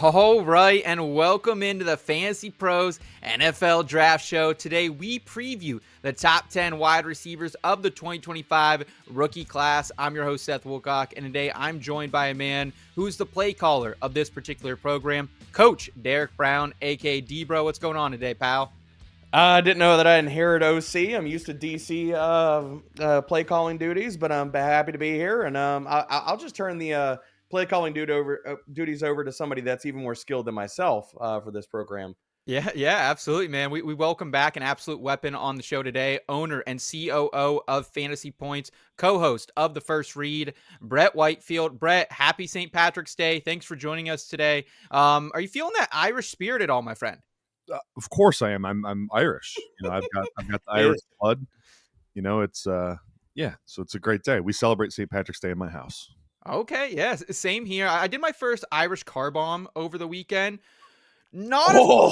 All right, and welcome into the Fantasy Pros NFL Draft Show. Today, we preview the top 10 wide receivers of the 2025 rookie class. I'm your host, Seth Woolcock, and today I'm joined by a man who's the play caller of this particular program, Coach Derek Brown, a.k.a. D-Bro. What's going on today, pal? I didn't know that I inherit OC. I'm used to DC play calling duties, but I'm happy to be here. And I'll just turn the play calling duties over to somebody that's even more skilled than myself for this program. Yeah, absolutely, man. We welcome back an absolute weapon on the show today, owner and COO of Fantasy Points, co-host of The First Read, Brett Whitefield. Brett, happy St. Patrick's Day. Thanks for joining us today. Are you feeling that Irish spirit at all, my friend? Of course I am. I'm Irish. I've got the Irish blood. It's so it's a great day. We celebrate St. Patrick's Day in my house. Okay, yes, same here. I did my first Irish car bomb over the weekend. Not a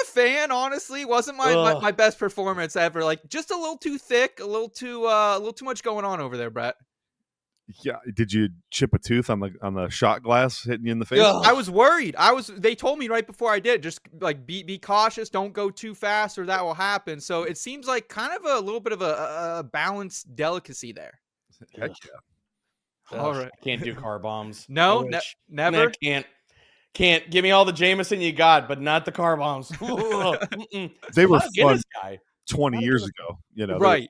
fan, honestly. Wasn't my best performance ever. Like, just a little too thick, a little too much going on over there, Brett. Yeah, did you chip a tooth on the shot glass hitting you in the face? I was worried. They told me right before I did, just like be cautious, don't go too fast, or that will happen. So it seems like kind of a little bit of a balanced delicacy there. Heck yeah! All right, I can't do car bombs. No, never. Can't give me all the Jameson you got, but not the car bombs. They were fun guy. 20 years ago. Right?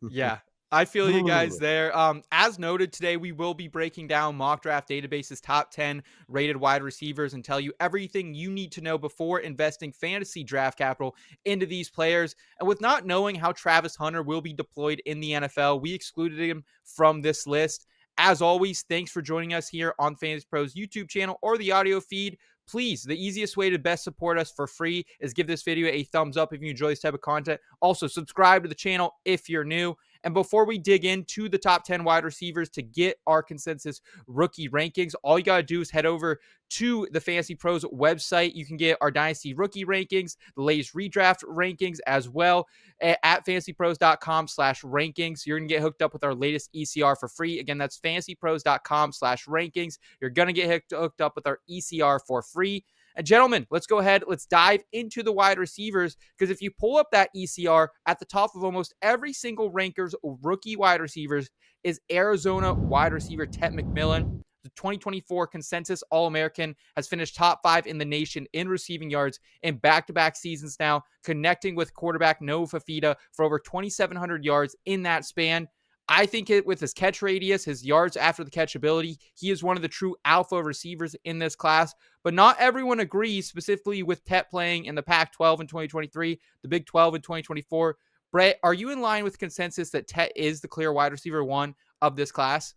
Yeah. I feel you guys there. As noted, today we will be breaking down Mock Draft Database's top 10 rated wide receivers and tell you everything you need to know before investing fantasy draft capital into these players. And with not knowing how Travis Hunter will be deployed in the NFL, we excluded him from this list. As always, thanks for joining us here on Fantasy Pros YouTube channel or the audio feed. Please, the easiest way to best support us for free is give this video a thumbs up if you enjoy this type of content. Also, subscribe to the channel if you're new. And before we dig into the top 10 wide receivers to get our consensus rookie rankings, all you got to do is head over to the Fantasy Pros website. You can get our Dynasty rookie rankings, the latest redraft rankings as well at fantasypros.com/rankings. You're going to get hooked up with our latest ECR for free. Again, that's fantasypros.com/rankings. You're going to get hooked up with our ECR for free. And gentlemen, let's go ahead. Let's dive into the wide receivers, because if you pull up that ECR, at the top of almost every single ranker's rookie wide receivers is Arizona wide receiver Tet McMillan. The 2024 consensus All-American has finished top 5 in the nation in receiving yards in back-to-back seasons now, connecting with quarterback Noah Fafita for over 2,700 yards in that span. I think with his catch radius, his yards after the catch ability, he is one of the true alpha receivers in this class. But not everyone agrees, specifically with Tet playing in the Pac-12 in 2023, the Big 12 in 2024. Brett, are you in line with consensus that Tet is the clear wide receiver one of this class?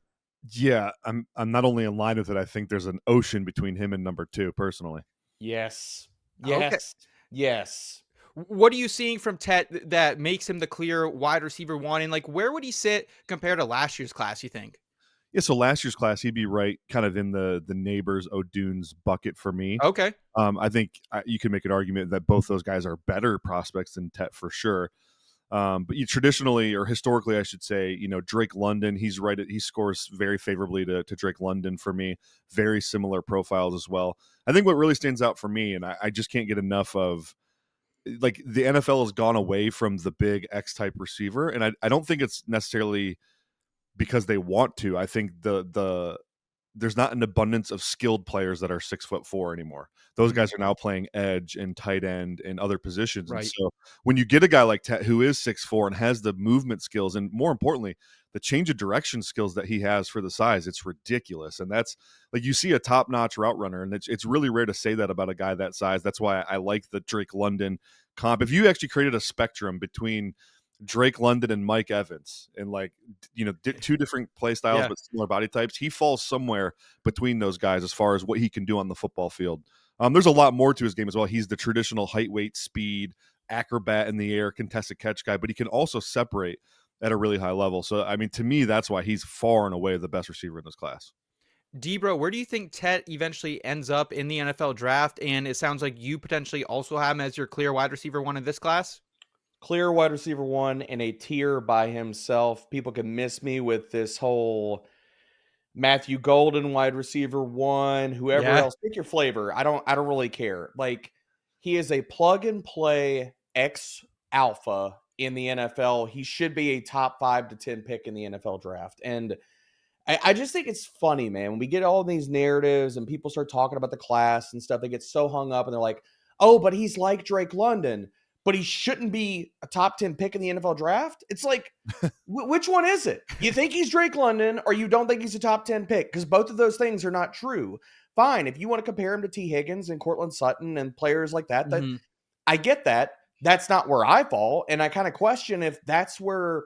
Yeah, I'm not only in line with it. I think there's an ocean between him and number 2, personally. Yes. Okay. Yes. What are you seeing from Tet that makes him the clear wide receiver one? And where would he sit compared to last year's class, you think? Yeah, so last year's class, he'd be right kind of in the neighbors O'Dunes bucket for me. Okay. I think you can make an argument that both those guys are better prospects than Tet for sure. But you traditionally, or historically, I should say, Drake London, he scores very favorably to Drake London for me. Very similar profiles as well. I think what really stands out for me, and I just can't get enough of, the NFL has gone away from the big X-type receiver, and I don't think it's necessarily because they want to. I think there's not an abundance of skilled players that are 6'4" anymore. Those guys are now playing edge and tight end and other positions. Right. And so when you get a guy like Tet who is 6'4" and has the movement skills, and more importantly, the change of direction skills that he has for the size, it's ridiculous. And that's you see a top-notch route runner, and it's really rare to say that about a guy that size. That's why I like the Drake London comp. If you actually created a spectrum between Drake London and Mike Evans and two different play styles but similar body types, he falls somewhere between those guys as far as what he can do on the football field. There's a lot more to his game as well. He's the traditional height, weight, speed, acrobat in the air, contested catch guy, but he can also separate at a really high level. So, I mean, to me, that's why he's far and away the best receiver in this class. D-Bro, where do you think Tet eventually ends up in the NFL draft? And it sounds like you potentially also have him as your clear wide receiver one in this class. Clear wide receiver one in a tier by himself. People can miss me with this whole Matthew Golden, wide receiver 1, whoever Yeah. else, pick your flavor. I don't really care. Like, he is a plug and play X alpha in the NFL. He should be a top 5 to 10 pick in the NFL draft. And I just think it's funny, man. When we get all these narratives and people start talking about the class and stuff, they get so hung up and they're like, oh, but he's like Drake London, but he shouldn't be a top 10 pick in the NFL draft. It's like, which one is it? You think he's Drake London or you don't think he's a top 10 pick? Because both of those things are not true. Fine. If you want to compare him to T. Higgins and Cortland Sutton and players like that, that I get that. That's not where I fall. And I kind of question if that's where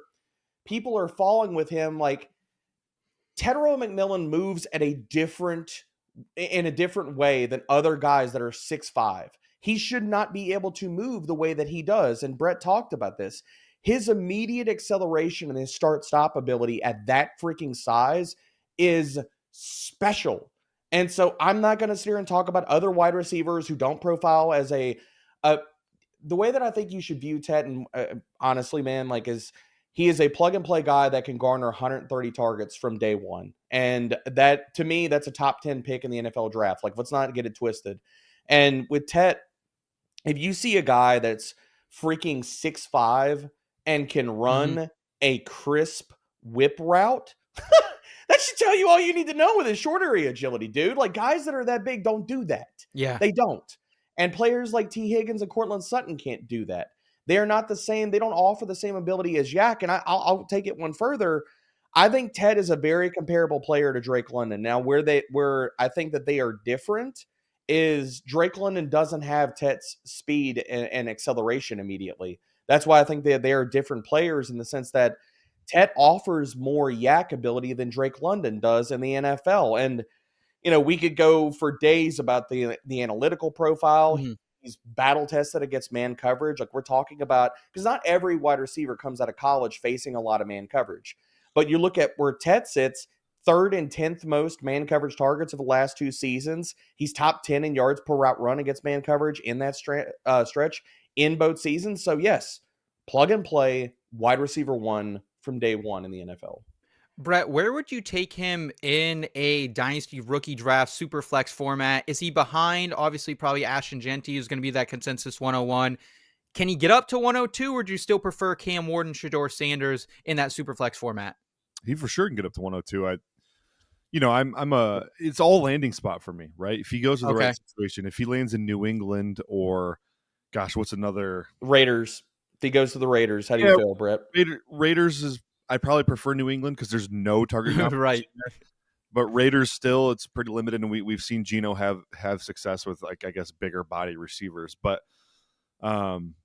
people are falling with him. Like, Tetairoa McMillan moves in a different way than other guys that are 6'5". He should not be able to move the way that he does. And Brett talked about this. His immediate acceleration and his start-stop ability at that freaking size is special. And so I'm not going to sit here and talk about other wide receivers who don't profile as the way that I think you should view Tet, and honestly, man, like, is he is a plug-and-play guy that can garner 130 targets from day one. And that, to me, that's a top 10 pick in the NFL draft. Like, let's not get it twisted. And with Tet, if you see a guy that's freaking 6'5" and can run a crisp whip route, that should tell you all you need to know with his short area agility, dude. Like, guys that are that big don't do that. Yeah. They don't. And players like T. Higgins and Cortland Sutton can't do that. They are not the same. They don't offer the same ability as Yak. And I'll take it one further. I think Ted is a very comparable player to Drake London. Now, where I think that they are different is Drake London doesn't have Ted's speed and acceleration immediately. That's why I think they are different players in the sense that Ted offers more Yak ability than Drake London does in the NFL. And, you know, we could go for days about the analytical profile. He's battle tested against man coverage. Like, we're talking about, because not every wide receiver comes out of college facing a lot of man coverage. But you look at where Ted sits, 3rd and 10th most man coverage targets of the last 2 seasons. He's top 10 in yards per route run against man coverage in that stretch in both seasons. So, yes, plug and play wide receiver 1 from day 1 in the NFL. Brett, where would you take him in a Dynasty rookie draft super flex format? Is he behind, obviously, probably Ashton Genty, who's going to be that consensus 101? Can he get up to 102, or do you still prefer Cam Ward and Shedeur Sanders in that super flex format? He for sure can get up to 102. It's all landing spot for me, right? If he goes to the right situation, if he lands in New England or, gosh, what's another? Raiders. If he goes to the Raiders, how do you feel, Brett? Raiders is, I probably prefer New England because there's no target right. But Raiders still, it's pretty limited, and we've seen Geno have success with, like, I guess, bigger body receivers. But I'm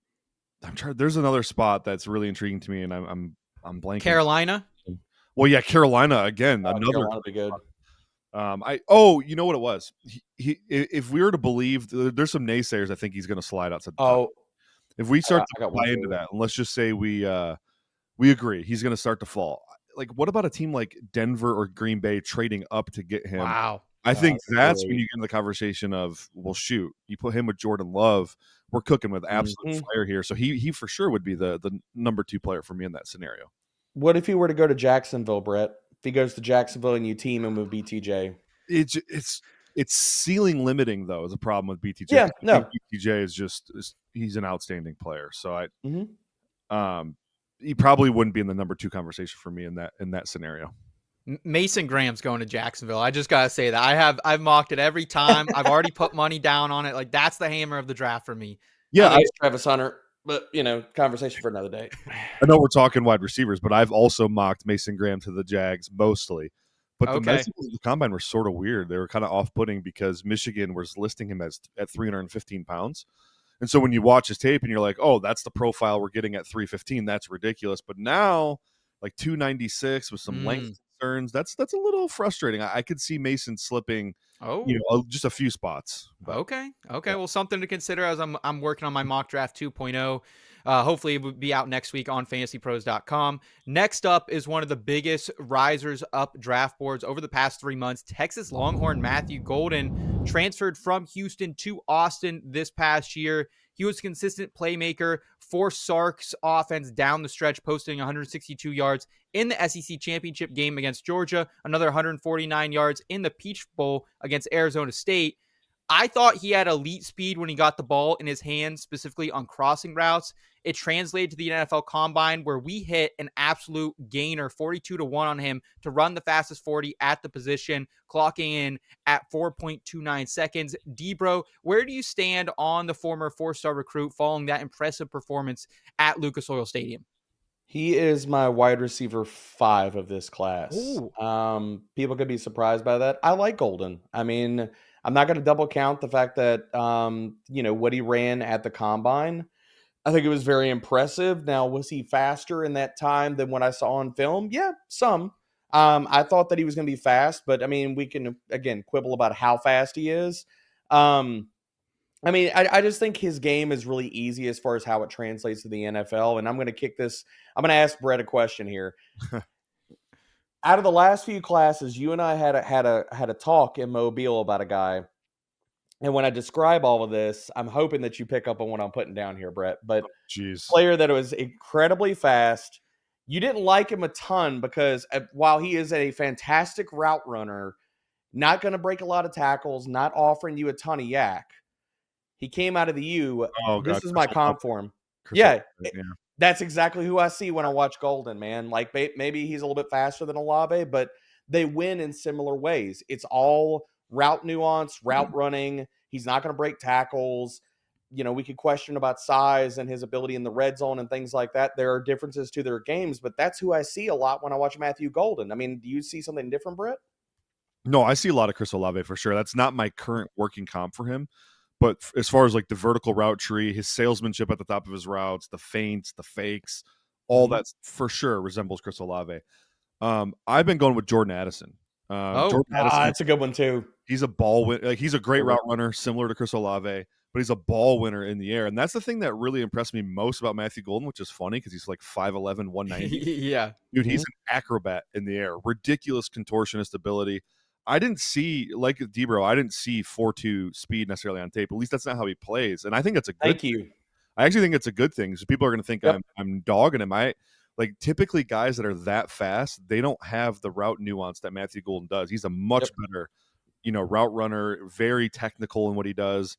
trying. There's another spot that's really intriguing to me, and I'm blanking. Carolina. Well, yeah, Carolina again. Another. Carolina be good. You know what it was? If we were to believe, there's some naysayers. I think he's going to slide outside the top. If we start to buy into that, and let's just say we agree he's going to start to fall. Like, what about a team like Denver or Green Bay trading up to get him? Wow. I think that's when you get into the conversation of, well, shoot, you put him with Jordan Love, we're cooking with absolute fire here. So he for sure would be the number 2 player for me in that scenario. What if he were to go to Jacksonville, Brett? If he goes to Jacksonville and you team him with BTJ? It's ceiling limiting, though, is a problem with BTJ. Yeah, no. BTJ is he's an outstanding player. So he probably wouldn't be in the number 2 conversation for me in that scenario. Mason Graham's going to Jacksonville. I just gotta say that I've mocked it every time. I've already put money down on it. Like, that's the hammer of the draft for me. Yeah, Travis Hunter, but conversation for another day. I know we're talking wide receivers, but I've also mocked Mason Graham to the Jags mostly. But the messages of the combine were sort of weird. They were kind of off-putting because Michigan was listing him at 315 pounds. And so when you watch his tape and you're like, oh, that's the profile we're getting at 315, that's ridiculous. But now, like 296 with some length concerns, that's a little frustrating. I could see Mason slipping, just a few spots. But, okay. Yeah. Well, something to consider as I'm working on my mock draft 2.0. Hopefully it will be out next week on FantasyPros.com. Next up is one of the biggest risers up draft boards over the past 3 months. Texas Longhorn Matthew Golden transferred from Houston to Austin this past year. He was a consistent playmaker for Sark's offense down the stretch, posting 162 yards in the SEC championship game against Georgia, another 149 yards in the Peach Bowl against Arizona State. I thought he had elite speed when he got the ball in his hands, specifically on crossing routes. It translated to the NFL Combine, where we hit an absolute gainer, 42-1 on him to run the fastest 40 at the position, clocking in at 4.29 seconds. Debro, where do you stand on the former four-star recruit following that impressive performance at Lucas Oil Stadium? He is my wide receiver 5 of this class. Ooh. People could be surprised by that. I like Golden. I mean, I'm not going to double count the fact that, what he ran at the combine. I think it was very impressive. Now, was he faster in that time than what I saw on film? Yeah, some. I thought that he was going to be fast, but I mean, we can, again, quibble about how fast he is. I just think his game is really easy as far as how it translates to the NFL. And I'm going to ask Brett a question here. Out of the last few classes, you and I had a talk in Mobile about a guy. And when I describe all of this, I'm hoping that you pick up on what I'm putting down here, Brett. But player that was incredibly fast. You didn't like him a ton because while he is a fantastic route runner, not going to break a lot of tackles, not offering you a ton of yak. He came out of the U. Oh, this God, is my comp for him. Yeah, that's exactly who I see when I watch Golden, man. Like maybe he's a little bit faster than Olave, but they win in similar ways. It's all route nuance, route running. He's not going to break tackles. We could question about size and his ability in the red zone and things like that. There are differences to their games, but that's who I see a lot when I watch Matthew Golden. I mean, do you see something different, Brett? No, I see a lot of Chris Olave for sure. That's not my current working comp for him. But as far as like the vertical route tree, his salesmanship at the top of his routes, the feints, the fakes, all that for sure resembles Chris Olave. I've been going with Jordan Addison. Jordan Addison, that's a good one too. He's a ball winner. Like, he's a great route runner, similar to Chris Olave, but he's a ball winner in the air. And that's the thing that really impressed me most about Matthew Golden, which is funny because he's like 5'11", 190. Yeah. Dude, he's an acrobat in the air. Ridiculous contortionist ability. I didn't see, like Debro, I didn't see 4.2 speed necessarily on tape. At least that's not how he plays. And I think that's a good thing. I actually think it's a good thing. So people are going to think I'm dogging him. Like typically guys that are that fast, they don't have the route nuance that Matthew Golden does. He's a much better, route runner, very technical in what he does,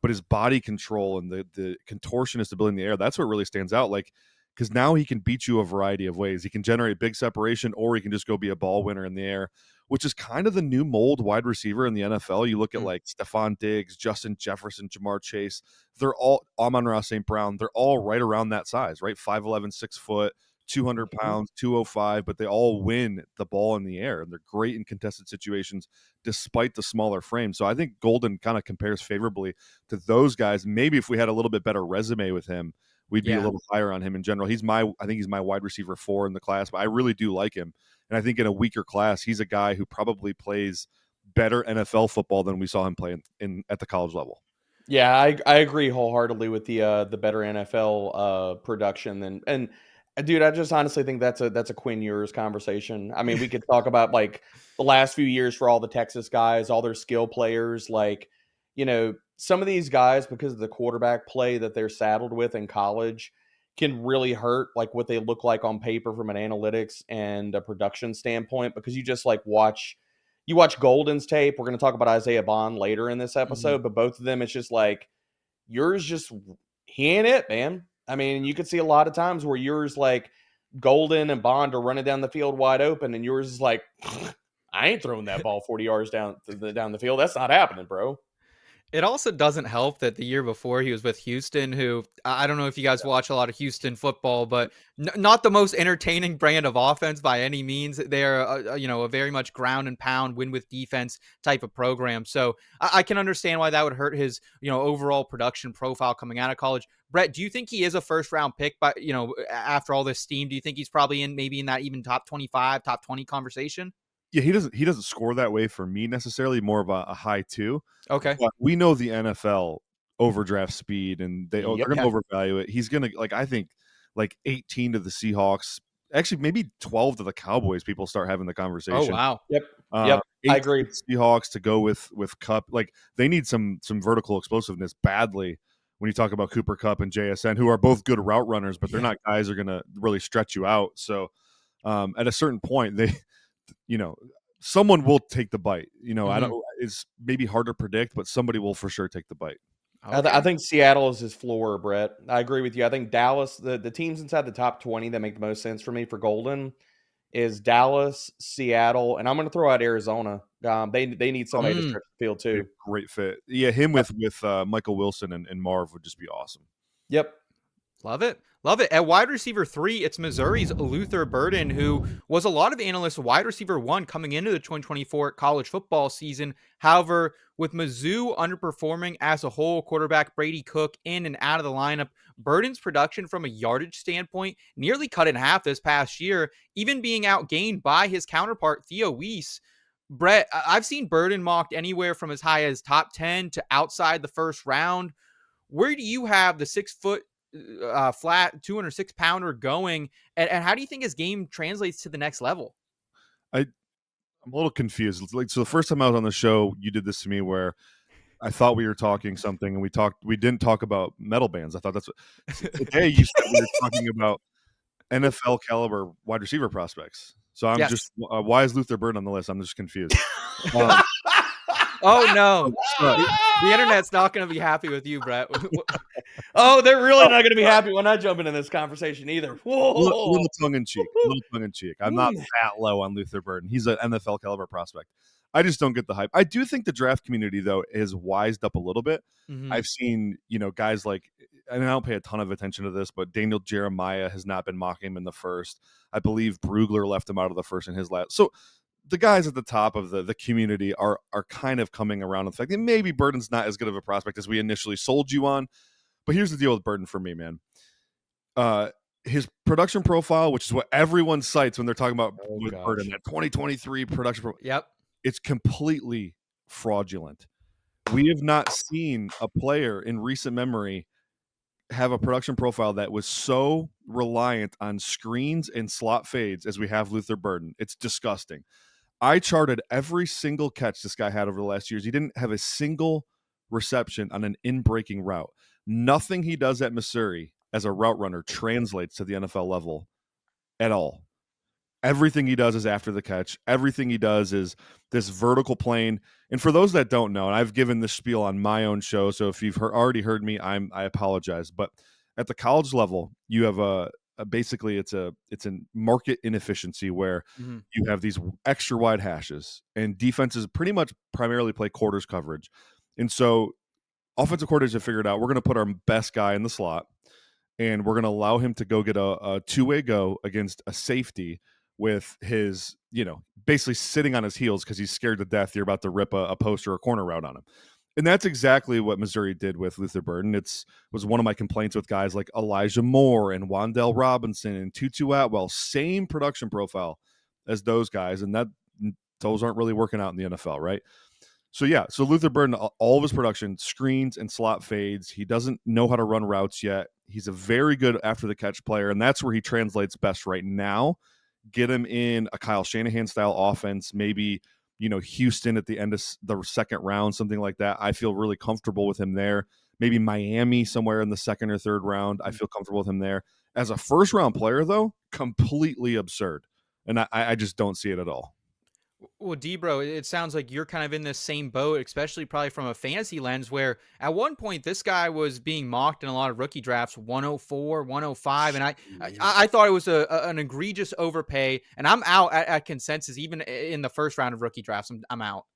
but his body control and the contortionist ability in the air, that's what really stands out. Like, because now he can beat you a variety of ways. He can generate big separation, or he can just go be a ball winner in the air, which is kind of the new mold wide receiver in the NFL. You look at like Stefon Diggs, Justin Jefferson, Jamar Chase. They're all Amon-Ra St. Brown. They're all right around that size, right? 5'11", 6 foot, 200 pounds, 205, but they all win the ball in the air. And they're great in contested situations despite the smaller frame. So I think Golden kind of compares favorably to those guys. Maybe if we had a little bit better resume with him, we'd be a little higher on him in general. I think he's my wide receiver 4 in the class, but I really do like him. And I think in a weaker class, he's a guy who probably plays better NFL football than we saw him play at the college level. Yeah, I agree wholeheartedly with the better NFL production and dude, I just honestly think that's a Quinn Ewers conversation. I mean, we could talk about like the last few years for all the Texas guys, all their skill players, like, some of these guys, because of the quarterback play that they're saddled with in college, can really hurt like what they look like on paper from an analytics and a production standpoint, because you just like watch Golden's tape. We're going to talk about Isaiah Bond later in this episode, but both of them, it's just like he ain't it, man. I mean, you could see a lot of times where yours like Golden and Bond are running down the field wide open, and yours is like, I ain't throwing that ball 40 yards down the field. That's not happening, bro. It also doesn't help that the year before he was with Houston, who I don't know if you guys watch a lot of Houston football, but not the most entertaining brand of offense by any means. They're a very much ground and pound, win with defense type of program. So I can understand why that would hurt his overall production profile coming out of college. Brett, do you think he is a first round pick? But after all this steam, do you think he's probably maybe in that even top 25, top 20 conversation? Yeah, he doesn't score that way for me necessarily, more of a high 2. Okay. But we know the NFL overdraft speed, and they're going to overvalue it. He's going to, I think, 18 to the Seahawks. Actually, maybe 12 to the Cowboys. People start having the conversation. Oh, wow. Yep. I agree. Seahawks to go with Cup. Like, they need some vertical explosiveness badly when you talk about Cooper Kupp and JSN, who are both good route runners, but they're not guys who are going to really stretch you out. So at a certain point, they, someone will take the bite. I don't. It's maybe hard to predict, but somebody will for sure take the bite. Okay. I think Seattle is his floor, Brett. I agree with you. I think Dallas, the teams inside the top 20 that make the most sense for me for Golden is Dallas, Seattle, and I'm going to throw out Arizona. They need somebody to stretch the field too. Great fit. Yeah, him with Michael Wilson and Marv would just be awesome. Yep. Love it. Love it. At wide receiver 3, it's Missouri's Luther Burden, who was a lot of analysts' wide receiver 1 coming into the 2024 college football season. However, with Mizzou underperforming as a whole, quarterback Brady Cook in and out of the lineup, Burden's production from a yardage standpoint nearly cut in half this past year, even being outgained by his counterpart Theo Weiss. Brett, I've seen Burden mocked anywhere from as high as top 10 to outside the first round. Where do you have the 6 foot flat 206 pounder going, and how do you think his game translates to the next level? I'm a little confused. So the first time I was on the show, you did this to me where I thought we were talking something and we didn't talk about metal bands. I thought that's what today you said we were talking about NFL caliber wide receiver prospects. So I'm just why is Luther Burden on the list? I'm just confused. Oh no, the internet's not going to be happy with you, Brett. Oh, they're really not going to be happy when I jump into this conversation either. Whoa. Little tongue in cheek. I'm not that low on Luther Burden. He's an NFL caliber prospect. I just don't get the hype. I do think the draft community though is wised up a little bit. I've seen guys like, and I don't pay a ton of attention to this, but Daniel Jeremiah has not been mocking him in the first. I believe Brugler left him out of the first in his last. So the guys at the top of the community are kind of coming around on the fact that maybe Burden's not as good of a prospect as we initially sold you on. But here's the deal with Burden for me, man. His production profile, which is what everyone cites when they're talking about Burden, that 2023 production profile. Yep. It's completely fraudulent. We have not seen a player in recent memory have a production profile that was so reliant on screens and slot fades as we have Luther Burden. It's disgusting. I charted every single catch this guy had over the last years. He didn't have a single reception on an in-breaking route. Nothing he does at Missouri as a route runner translates to the NFL level at all. Everything he does is after the catch. Everything he does is this vertical plane. And for those that don't know, and I've given this spiel on my own show, so if you've already heard me, I apologize. But at the college level, you have basically it's a market inefficiency where you have these extra wide hashes, and defenses pretty much primarily play quarters coverage. And so offensive coordinators have figured out we're going to put our best guy in the slot, and we're going to allow him to go get a two-way go against a safety with his, basically sitting on his heels because he's scared to death you're about to rip a post or a corner route on him. And that's exactly what Missouri did with Luther Burden. It was one of my complaints with guys like Elijah Moore and Wan'Dale Robinson and Tutu Atwell, same production profile as those guys, and those aren't really working out in the NFL, right? So Luther Burden, all of his production, screens and slot fades. He doesn't know how to run routes yet. He's a very good after-the-catch player, and that's where he translates best right now. Get him in a Kyle Shanahan-style offense, maybe Houston at the end of the second round, something like that. I feel really comfortable with him there. Maybe Miami somewhere in the second or third round. I feel comfortable with him there. As a first-round player, though, completely absurd, and I just don't see it at all. Well, D-Bro, it sounds like you're kind of in this same boat, especially probably from a fantasy lens, where at one point this guy was being mocked in a lot of rookie drafts, 104, 105, and I thought it was an egregious overpay, and I'm out at consensus even in the first round of rookie drafts. I'm out.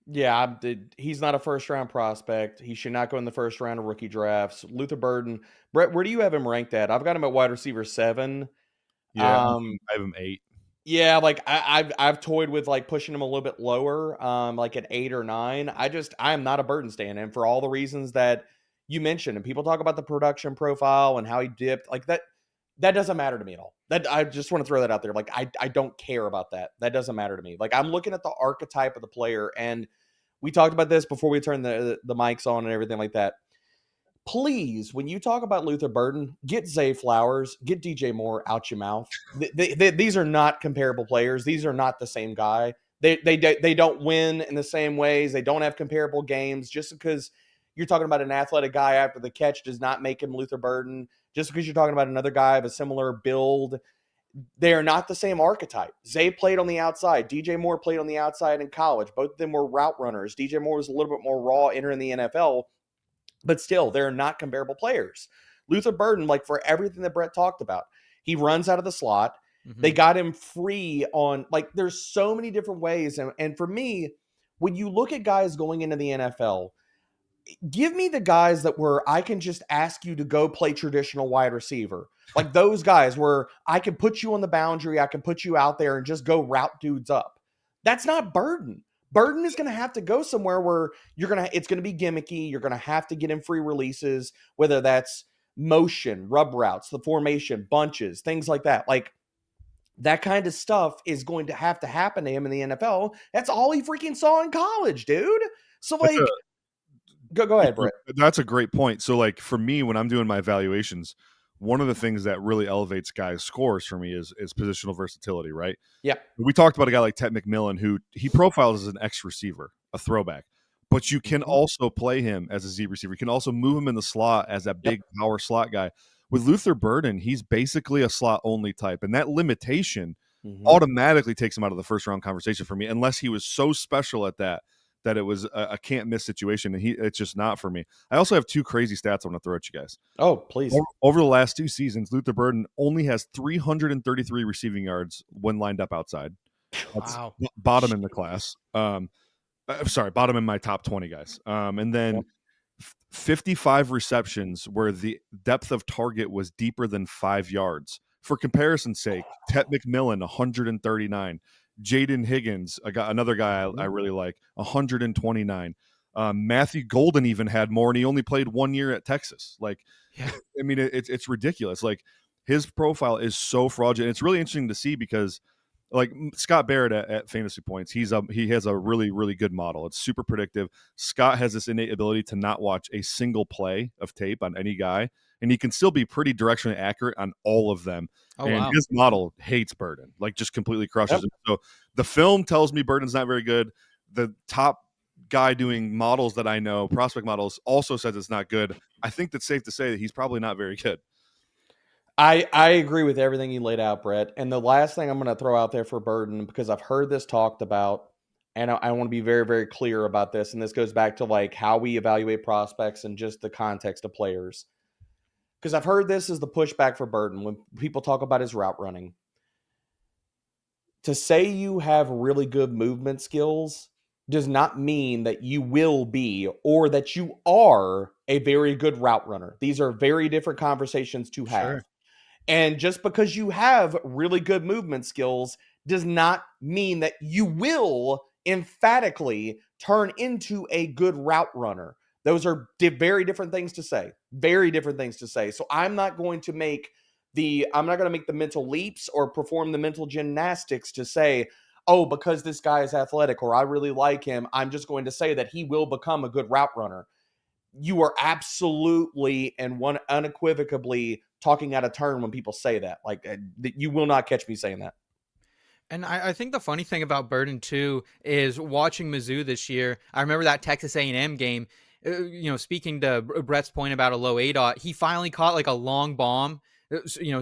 Yeah, he's not a first-round prospect. He should not go in the first round of rookie drafts. Luther Burden, Brett, where do you have him ranked at? I've got him at wide receiver 7. Yeah, I have him 8. Yeah, like I've toyed with like pushing him a little bit lower, like at 8 or 9. I am not a Burden stan, and for all the reasons that you mentioned, and people talk about the production profile and how he dipped, like that doesn't matter to me at all. That I just want to throw that out there. Like I don't care about that. That doesn't matter to me. Like I'm looking at the archetype of the player, and we talked about this before we turned the mics on and everything like that. Please, when you talk about Luther Burden, get Zay Flowers, get DJ Moore out your mouth. These are not comparable players. These are not the same guy. They don't win in the same ways. They don't have comparable games just because, you're talking about an athletic guy after the catch does not make him Luther Burden. Just because you're talking about another guy of a similar build, they are not the same archetype. Zay played on the outside. DJ Moore played on the outside in college. Both of them were route runners. DJ Moore was a little bit more raw entering the NFL, but still, they're not comparable players. Luther Burden, like for everything that Brett talked about, he runs out of the slot. They got him free on, like, there's so many different ways. And for me, when you look at guys going into the NFL, give me the guys that were, I can just ask you to go play traditional wide receiver. Like those guys where I can put you on the boundary, I can put you out there and just go route dudes up. That's not Burden. Burden is going to have to go somewhere where it's going to be gimmicky. You're going to have to get him free releases, whether that's motion, rub routes, the formation, bunches, things like that. Like, that kind of stuff is going to happen to him in the NFL. That's all he freaking saw in college, dude. So, like, go ahead, Brett. That's a great point. So, like, for me, when I'm doing my evaluations, one of the things that really elevates guys' scores for me is positional versatility, right? Yeah. We talked about a guy like Tet McMillan, who he profiles as an X receiver, a throwback, but you can also play him as a Z receiver. You can also move him in the slot as that big power slot guy. With Luther Burden, he's basically a slot only type, and that limitation automatically takes him out of the first round conversation for me, unless he was so special at that it was a can't miss situation, and it's just not for me. I also have two crazy stats I want to throw at you guys. Oh, please. Over the last 2 seasons, Luther Burden only has 333 receiving yards when lined up outside. That's wow. Bottom in the class. Bottom in my top 20 guys. And then 55 receptions where the depth of target was deeper than 5 yards. For comparison's sake, Tet McMillan, 139. Jayden Higgins, another guy I really like, 129. Matthew Golden even had more, and he only played 1 year at Texas. Like, I mean, it's ridiculous. Like, his profile is so fraudulent. It's really interesting to see because, like, Scott Barrett at Fantasy Points, he has a really, really good model. It's super predictive. Scott has this innate ability to not watch a single play of tape on any guy, and he can still be pretty directionally accurate on all of them. His model hates Burden, like, just completely crushes him. So the film tells me Burden's not very good. The top guy doing models that I know, prospect models, also says it's not good. I think that's safe to say that he's probably not very good. I agree with everything you laid out, Brett. And the last thing I'm going to throw out there for Burden, because I've heard this talked about, and I want to be very, very clear about this. And this goes back to, like, how we evaluate prospects and just the context of players. Because I've heard this is the pushback for Burden when people talk about his route running. To say you have really good movement skills does not mean that you will be or that you are a very good route runner. These are very different conversations to have. Sure. And just because you have really good movement skills does not mean that you will emphatically turn into a good route runner. Those are very different things to say. Very different things to say. So I'm not going to make the mental leaps or perform the mental gymnastics to say, oh, because this guy is athletic or I really like him, I'm just going to say that he will become a good route runner. You are absolutely and unequivocally talking out of turn when people say that. Like, you will not catch me saying that. And I think the funny thing about Burden too is watching Mizzou this year. I remember that Texas A&M game. Speaking to Brett's point about a low ADOT, he finally caught like a long bomb,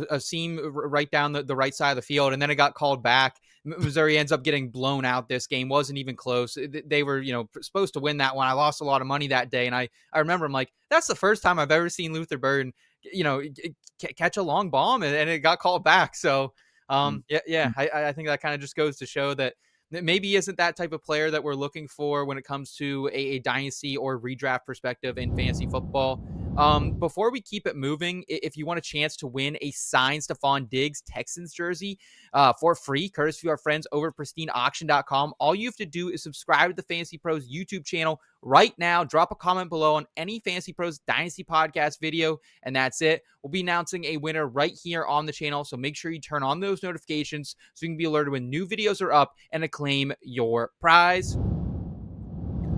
a seam right down the right side of the field, and then it got called back. Missouri ends up getting blown out this game. Wasn't even close. They were, supposed to win that one. I lost a lot of money that day, and I remember I'm like, that's the first time I've ever seen Luther Burden, catch a long bomb, and it got called back. So, I think that kind of just goes to show that maybe he isn't that type of player that we're looking for when it comes to a dynasty or redraft perspective in fantasy football. Before we keep it moving, if you want a chance to win a signed Stefon Diggs Texans jersey for free, courtesy of our friends over at pristineauction.com, all you have to do is subscribe to the Fantasy Pros YouTube channel right now. Drop a comment below on any Fantasy Pros Dynasty podcast video, and that's it. We'll be announcing a winner right here on the channel, so make sure you turn on those notifications so you can be alerted when new videos are up and claim your prize.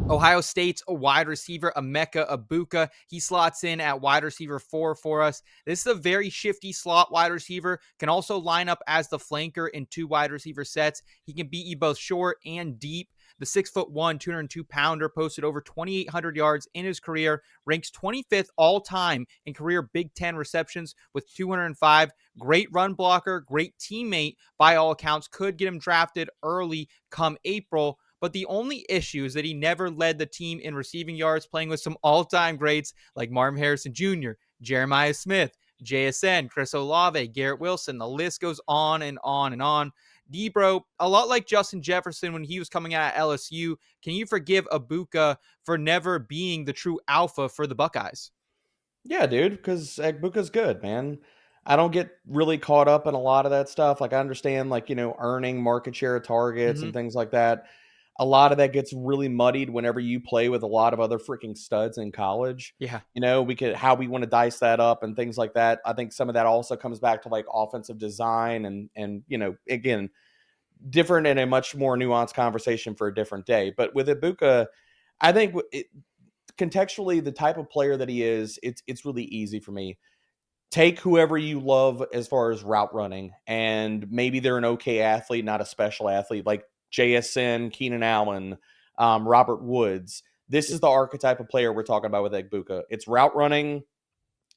Ohio State's wide receiver, Emeka Egbuka. He slots in at wide receiver 4 for us. This is a very shifty slot wide receiver. Can also line up as the flanker in 2 wide receiver sets. He can beat you both short and deep. The 6'1", 202-pounder posted over 2,800 yards in his career, ranks 25th all time in career Big Ten receptions with 205. Great run blocker, great teammate by all accounts. Could get him drafted early come April. But the only issue is that he never led the team in receiving yards, playing with some all-time greats like Marvin Harrison Jr., Jeremiah Smith, JSN, Chris Olave, Garrett Wilson. The list goes on and on and on. Debro, a lot like Justin Jefferson when he was coming out at LSU. Can you forgive Egbuka for never being the true alpha for the Buckeyes? Yeah, dude, because Egbuka's good, man. I don't get really caught up in a lot of that stuff. Like, I understand, like, earning market share targets Mm-hmm. and things like that. A lot of that gets really muddied whenever you play with a lot of other freaking studs in college. Yeah. How we want to dice that up and things like that. I think some of that also comes back to like offensive design and again, different and a much more nuanced conversation for a different day. But with Ibuka, I think contextually, the type of player that he is, it's really easy for me. Take whoever you love as far as route running, and maybe they're an okay athlete, not a special athlete, like JSN, Keenan Allen, Robert Woods. This is the archetype of player we're talking about with Egbuka. It's route running.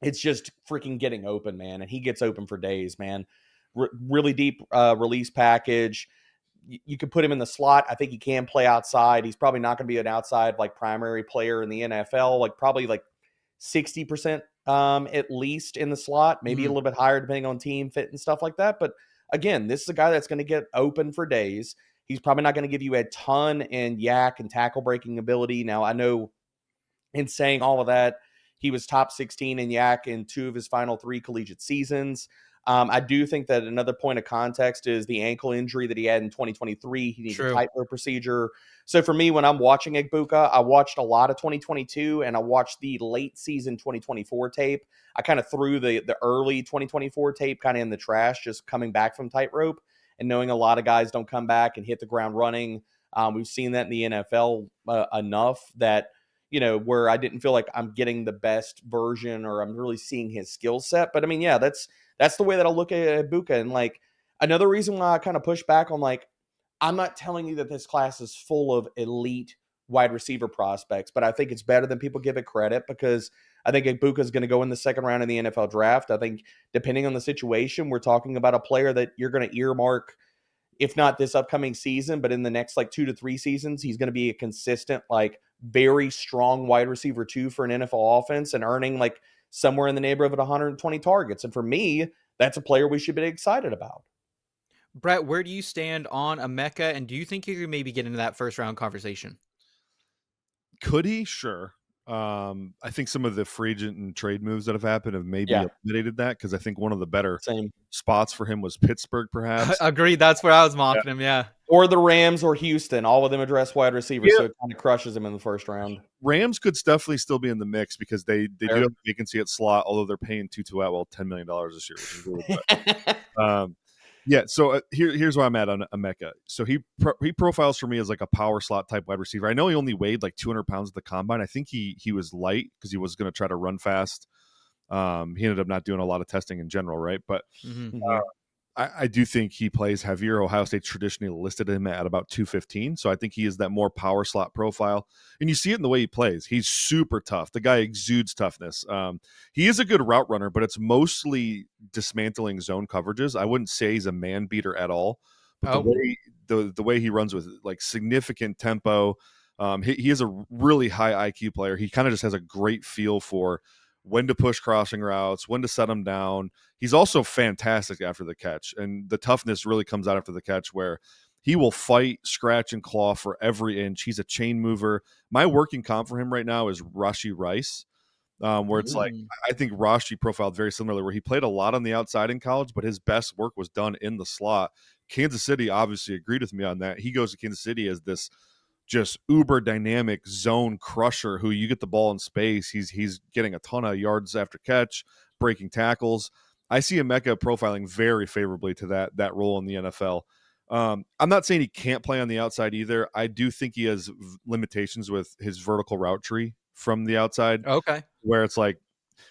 It's just freaking getting open, man. And he gets open for days, man. Really deep release package. You could put him in the slot. I think he can play outside. He's probably not going to be an outside like primary player in the NFL, like probably like 60% at least in the slot, maybe a Mm-hmm. little bit higher depending on team fit and stuff like that. But again, this is a guy that's going to get open for days. He's probably not going to give you a ton in yak and tackle breaking ability. Now, I know in saying all of that, he was top 16 in yak in 2 of his final 3 collegiate seasons. I do think that another point of context is the ankle injury that he had in 2023. He needs a True. tightrope procedure. So for me, when I'm watching Egbuka, I watched a lot of 2022 and I watched the late season 2024 tape. I kind of threw the early 2024 tape kind of in the trash, just coming back from tightrope and knowing a lot of guys don't come back and hit the ground running. We've seen that in the NFL enough that where I didn't feel like I'm getting the best version or I'm really seeing his skill set. But I mean, yeah, that's the way that I look at Ibuka. And like another reason why I kind of push back on like, I'm not telling you that this class is full of elite wide receiver prospects, but I think it's better than people give it credit because I think Ibuka is going to go in the second round in the NFL draft. I think depending on the situation, we're talking about a player that you're going to earmark, if not this upcoming season, but in the next like 2 to 3 seasons, he's going to be a consistent, like very strong wide receiver 2 for an NFL offense and earning like somewhere in the neighborhood of 120 targets. And for me, that's a player we should be excited about. Brett, where do you stand on Emeka, and do you think you could maybe get into that first round conversation? Could he? Sure. I think some of the free agent and trade moves that have happened have maybe Yeah, eliminated that because I think one of the better same. spots for him was Pittsburgh, perhaps. Agreed. That's where I was mocking him. Yeah. Or the Rams or Houston, all of them address wide receivers, Yeah, so it kind of crushes him in the first round. Rams could definitely still be in the mix because they do Fair. have a vacancy at slot, although they're paying Tutu Atwell $10 million this year, which is really good. Yeah, so here's where I'm at on Emeka. So he profiles for me as like a power slot type wide receiver. I know he only weighed like 200 pounds at the combine. I think he was light because he was going to try to run fast. He ended up not doing a lot of testing in general, right? But Mm-hmm. Mhm. I do think he plays heavier. Ohio State traditionally listed him at about 215. So I think he is that more power slot profile. And you see it in the way he plays. He's super tough. The guy exudes toughness. He is a good route runner, but it's mostly dismantling zone coverages. I wouldn't say he's a man beater at all. But Oh, the way he runs with like significant tempo, he is a really high IQ player. He kind of just has a great feel for when to push crossing routes, when to set them down. He's also fantastic after the catch, and the toughness really comes out after the catch where he will fight, scratch, and claw for every inch. He's a chain mover. My working comp for him right now is Rashee Rice, where it's like mm, I think Rashee profiled very similarly, where he played a lot on the outside in college, but his best work was done in the slot. Kansas City obviously agreed with me on that. He goes to Kansas City as this just uber dynamic zone crusher who you get the ball in space. He's getting a ton of yards after catch, breaking tackles. I see Emeka profiling very favorably to that role in the NFL. I'm not saying he can't play on the outside either. I do think he has limitations with his vertical route tree from the outside, okay. where it's like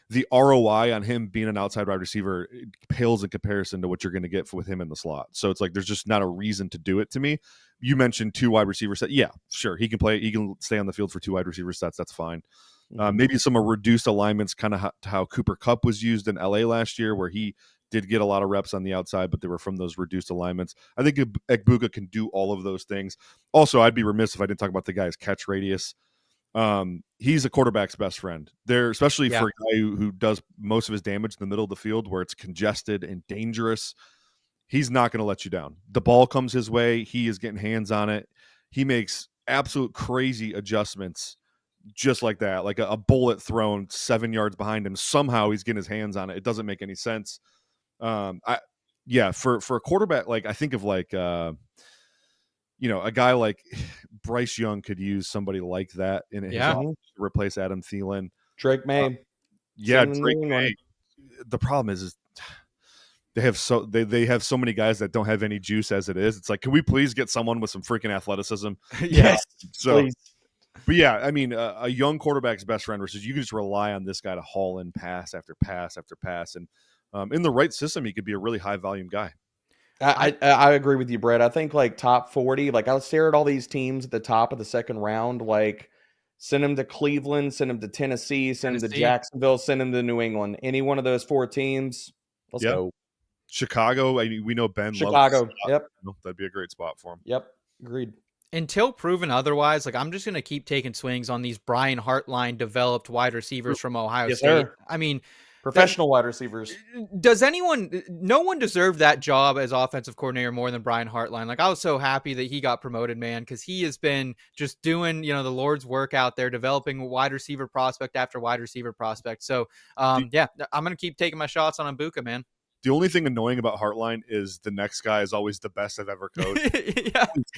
the ROI on him being an outside wide receiver pales in comparison to what you're going to get with him in the slot. So it's like there's just not a reason to do it to me. You mentioned 2 wide receiver sets. Yeah, sure. He can play. He can stay on the field for 2 wide receiver sets. That's fine. Maybe some reduced alignments, kind of how Cooper Kupp was used in LA last year, where he did get a lot of reps on the outside, but they were from those reduced alignments. I think Egbuka can do all of those things. Also, I'd be remiss if I didn't talk about the guy's catch radius. He's a quarterback's best friend there, especially for a guy who does most of his damage in the middle of the field where it's congested and dangerous. He's not going to let you down. The ball comes his way. He is getting hands on it. He makes absolute crazy adjustments just like that, like a bullet thrown 7 yards behind him. Somehow he's getting his hands on it. It doesn't make any sense. For a quarterback, like I think of like, a guy like Bryce Young could use somebody like that in his offense to replace Adam Thielen. Drake May. Drake May. The problem is they have so many guys that don't have any juice as it is. It's like, can we please get someone with some freaking athleticism? Yes, please. But yeah, I mean, a young quarterback's best friend versus you can just rely on this guy to haul in pass after pass after pass, and in the right system, he could be a really high volume guy. I agree with you, Brett. I think like top 40, like I'll stare at all these teams at the top of the second round, like send him to Cleveland, send him to Tennessee, send him to Jacksonville, send him to New England. Any one of those 4 teams, let's go. Chicago, we know Ben Chicago, loves yep. That'd be a great spot for him. Yep, agreed. Until proven otherwise, like I'm just going to keep taking swings on these Brian Hartline developed wide receivers from Ohio State. Sir. I mean, professional wide receivers. No one deserved that job as offensive coordinator more than Brian Hartline. Like I was so happy that he got promoted, man, because he has been just doing, the Lord's work out there, developing wide receiver prospect after wide receiver prospect. So, I'm going to keep taking my shots on Egbuka, man. The only thing annoying about Hartline is the next guy is always the best I've ever coached.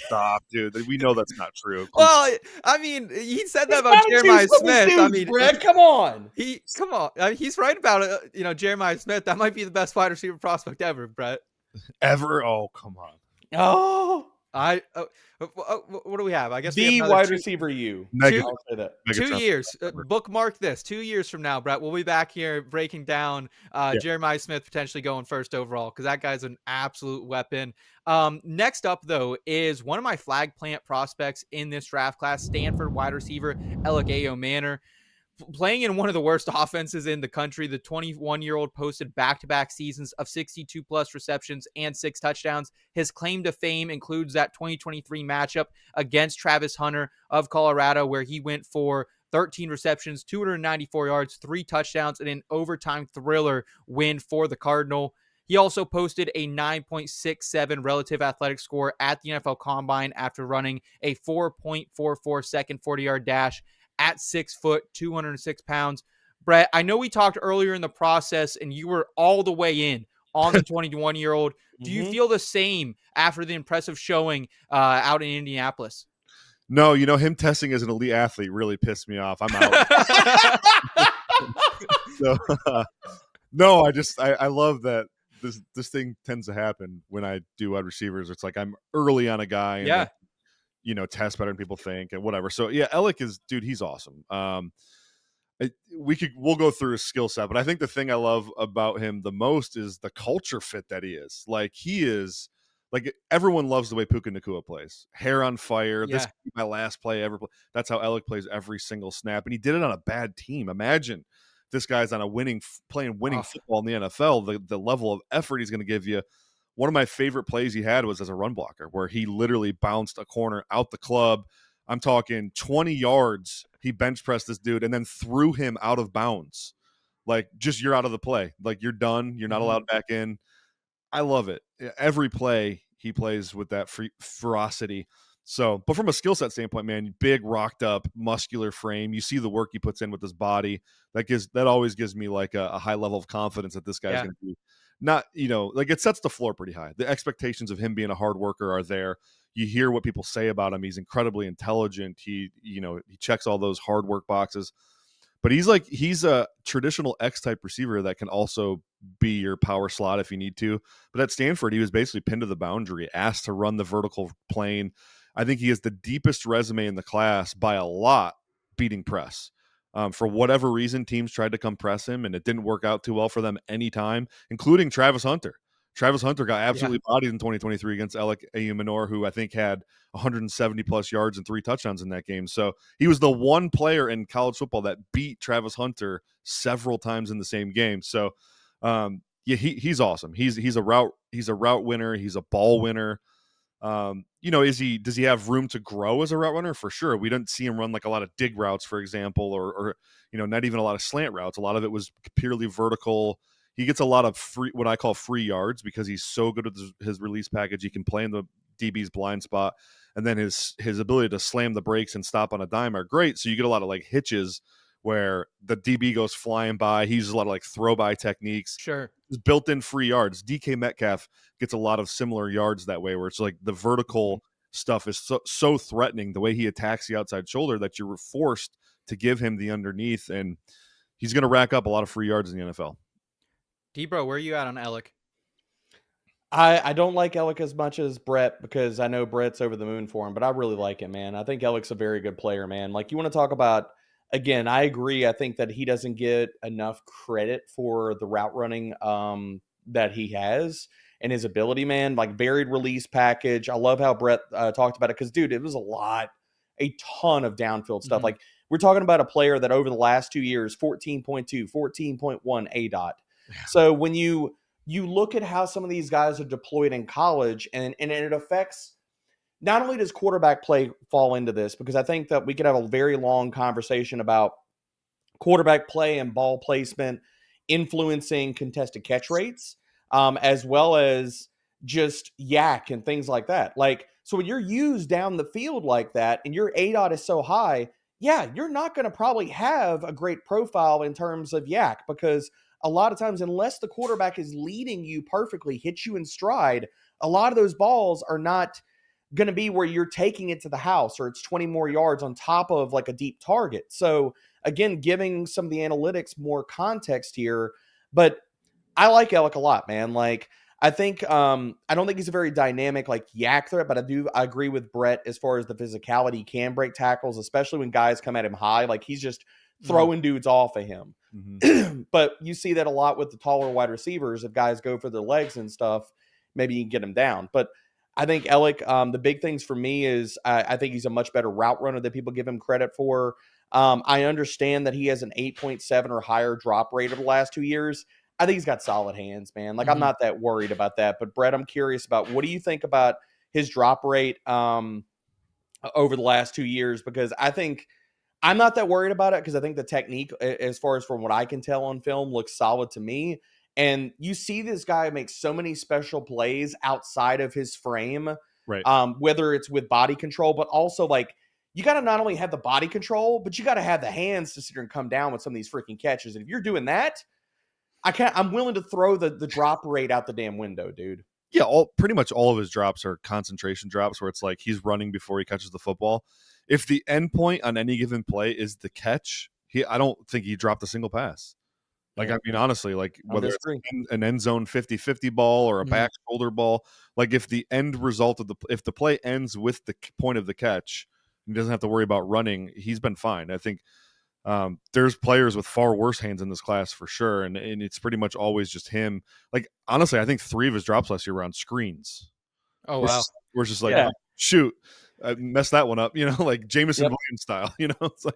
Stop, dude. We know that's not true. Well, I mean, he said that about Jeremiah Smith. I mean, Brett, come on. He's right about it. Jeremiah Smith, that might be the best wide receiver prospect ever, Brett. Ever? Oh, come on. Oh. What do we have? I guess the wide receiver I'll say that. 2 years. Bookmark this. 2 years from now, Brett, we'll be back here breaking down Jeremiah Smith potentially going first overall because that guy's an absolute weapon. Next up, though, is one of my flag plant prospects in this draft class, Stanford wide receiver Elic Ayomanor. Playing in one of the worst offenses in the country, the 21-year-old posted back-to-back seasons of 62-plus receptions and 6 touchdowns. His claim to fame includes that 2023 matchup against Travis Hunter of Colorado, where he went for 13 receptions, 294 yards, 3 touchdowns, and an overtime thriller win for the Cardinal. He also posted a 9.67 relative athletic score at the NFL Combine after running a 4.44 second 40-yard dash at 6 foot, 206 pounds. Brett, I know we talked earlier in the process and you were all the way in on the 21-year-old. Do you feel the same after the impressive showing out in Indianapolis? No, him testing as an elite athlete really pissed me off. I'm out. No, I love that this thing tends to happen when I do wide receivers. It's like I'm early on a guy and test better than people think and whatever. So yeah, Elic he's awesome. We'll go through his skill set, but I think the thing I love about him the most is the culture fit that he is. Like he is like everyone loves the way Puka Nacua plays. Hair on fire. Yeah. This could be my last play ever. That's how Elic plays every single snap, and he did it on a bad team. Imagine this guy's on playing winning football in the NFL. The level of effort he's going to give you. One of my favorite plays he had was as a run blocker where he literally bounced a corner out the club. I'm talking 20 yards. He bench pressed this dude and then threw him out of bounds. Like, just you're out of the play. Like, you're done. You're not allowed back in. I love it. Every play he plays with that ferocity. So, but from a skill set standpoint, man, big, rocked up, muscular frame. You see the work he puts in with his body. That always gives me like a high level of confidence that this guy's going to be not, like it sets the floor pretty high. The expectations of him being a hard worker are there. You hear what people say about him. He's incredibly intelligent. He checks all those hard work boxes. But he's a traditional X-type receiver that can also be your power slot if you need to. But at Stanford, he was basically pinned to the boundary, asked to run the vertical plane. I think he has the deepest resume in the class by a lot beating press. For whatever reason, teams tried to come press him, and it didn't work out too well for them anytime, including Travis Hunter. Travis Hunter got absolutely bodied in 2023 against Elic Ayomanor, who I think had 170-plus yards and 3 touchdowns in that game. So he was the one player in college football that beat Travis Hunter several times in the same game. So, yeah, he's awesome. He's a route winner. He's a ball winner. Does he have room to grow as a route runner? For sure. We didn't see him run like a lot of dig routes, for example, or not even a lot of slant routes. A lot of it was purely vertical. He gets a lot of what I call free yards, because he's so good at his release package. He can play in the DB's blind spot, and then his ability to slam the brakes and stop on a dime are great. So you get a lot of like hitches where the DB goes flying by. He uses a lot of like throw by techniques. Sure. Built-in free yards. DK Metcalf gets a lot of similar yards that way, where it's like the vertical stuff is so threatening, the way he attacks the outside shoulder, that you're forced to give him the underneath, and he's going to rack up a lot of free yards in the NFL. D-Bro, where are you at on Elic? I don't like Elic as much as Brett, because I know Brett's over the moon for him, but I really like him, man. I think Elic's a very good player, man. Like, you want to talk about, again, I agree. I think that he doesn't get enough credit for the route running that he has and his ability, man. Like, varied release package. I love how Brett talked about it, because, dude, it was a ton of downfield stuff. Like, we're talking about a player that over the last 2 years, 14.2, 14.1 ADOT. So when you look at how some of these guys are deployed in college, and it affects, not only does quarterback play fall into this, because I think that we could have a very long conversation about quarterback play and ball placement influencing contested catch rates, as well as just yak and things like that. Like, so when you're used down the field like that and your ADOT is so high, yeah, you're not going to probably have a great profile in terms of yak, because a lot of times, unless the quarterback is leading you perfectly, hits you in stride, a lot of those balls are not going to be where you're taking it to the house, or it's 20 more yards on top of like a deep target. So again, giving some of the analytics more context here, but I like Elic a lot, man. Like, I think, I don't think he's a very dynamic, like, yak threat, but I agree with Brett as far as the physicality. He can break tackles, especially when guys come at him high. Like, he's just throwing dudes off of him. But you see that a lot with the taller wide receivers. If guys go for their legs and stuff, maybe you can get him down. But I think Elic, the big things for me is I think he's a much better route runner than people give him credit for. I understand that he has an 8.7 or higher drop rate over the last 2 years. I think he's got solid hands, man. Like, I'm not that worried about that. But Brett, I'm curious about, what do you think about his drop rate over the last 2 years? Because I think I'm not that worried about it, because I think the technique, as far as from what I can tell on film, looks solid to me. And you see this guy make so many special plays outside of his frame, right? Whether it's with body control, but also, like, you got to not only have the body control, but you got to have the hands to sit here and come down with some of these freaking catches. And if you're doing that, I'm willing to throw the drop rate out the damn window, dude. Yeah, pretty much all of his drops are concentration drops, where it's like he's running before he catches the football. If the end point on any given play is the catch, I don't think he dropped a single pass. Like, I mean, honestly, like, whether it's an end zone 50-50 ball or a back shoulder ball, like, if the end result of if the play ends with the point of the catch, he doesn't have to worry about running, he's been fine. I think there's players with far worse hands in this class for sure, and it's pretty much always just him. Like, honestly, I think 3 of his drops last year were on screens. Oh, wow. We're just like, oh, shoot, I messed that one up, like Jameson Williams style, It's like,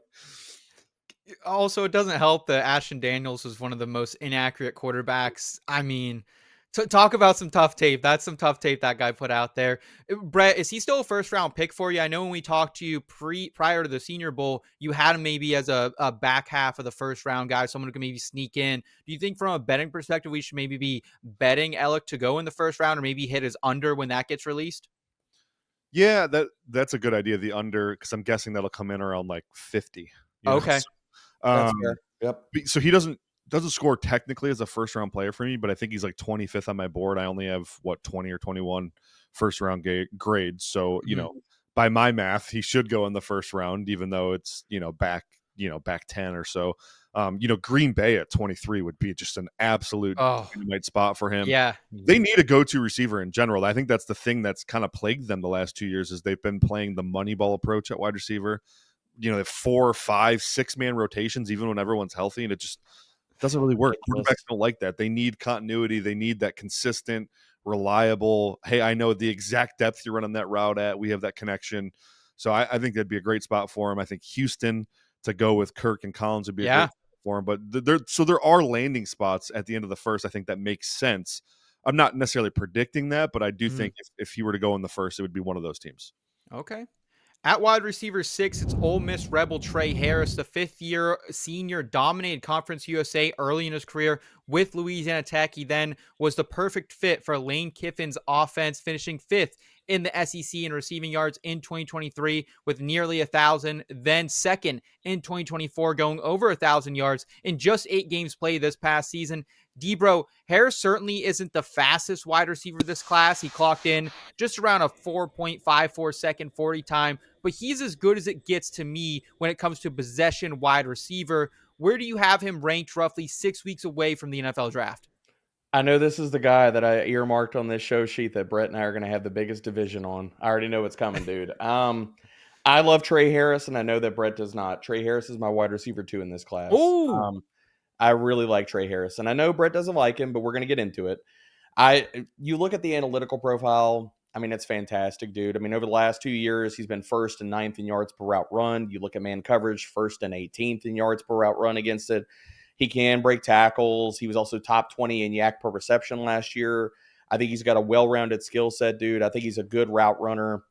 also, it doesn't help that Ashton Daniels was one of the most inaccurate quarterbacks. I mean, talk about some tough tape. That's some tough tape that guy put out there. Brett, is he still a first-round pick for you? I know when we talked to you prior to the Senior Bowl, you had him maybe as a back half of the first-round guy, someone who can maybe sneak in. Do you think from a betting perspective we should maybe be betting Elic to go in the first round, or maybe hit his under when that gets released? Yeah, that's a good idea, the under, because I'm guessing that'll come in around like 50. Okay. That's fair. Yep. So he doesn't score technically as a first round player for me, but I think he's like 25th on my board. I only have 20 or 21 first round grades. So, by my math, he should go in the first round, even though it's, back 10 or so. Green Bay at 23 would be just an absolute dynamite spot for him. Yeah. They need a go-to receiver in general. I think that's the thing that's kind of plagued them the last 2 years, is they've been playing the money ball approach at wide receiver. they have 4, 5, 6-man rotations even when everyone's healthy, and it just doesn't really work. Ridiculous. Quarterbacks don't like that. They need continuity. They need that consistent, reliable, hey, I know the exact depth you're running that route at. We have that connection. So I think that'd be a great spot for him. I think Houston to go with Kirk and Collins would be a great spot for him. But there are landing spots at the end of the first, I think, that makes sense. I'm not necessarily predicting that, but I do think if he were to go in the first, it would be one of those teams. Okay. At wide receiver 6, it's Ole Miss Rebel Tre Harris, the fifth-year senior, dominated Conference USA early in his career with Louisiana Tech. He then was the perfect fit for Lane Kiffin's offense, finishing 5th in the SEC in receiving yards in 2023 with nearly 1,000, then 2nd in 2024, going over 1,000 yards in just 8 games played this past season. Debro, Harris certainly isn't the fastest wide receiver this class. He clocked in just around a 4.54 second 40 time, but he's as good as it gets to me when it comes to possession wide receiver. Where do you have him ranked roughly 6 weeks away from the NFL draft? I know this is the guy that I earmarked on this show sheet that Brett and I are going to have the biggest division on. I already know what's coming, dude. I love Tre Harris, and I know that Brett does not. Tre Harris is my wide receiver 2 in this class. I really like Tre Harris, and I know Brett doesn't like him, but we're going to get into it. You look at the analytical profile. I mean, it's fantastic, dude. I mean, over the last 2 years, he's been 1st and 9th in yards per route run. You look at man coverage, 1st and 18th in yards per route run against it. He can break tackles. He was also top 20 in yak per reception last year. I think he's got a well-rounded skill set, dude. I think he's a good route runner.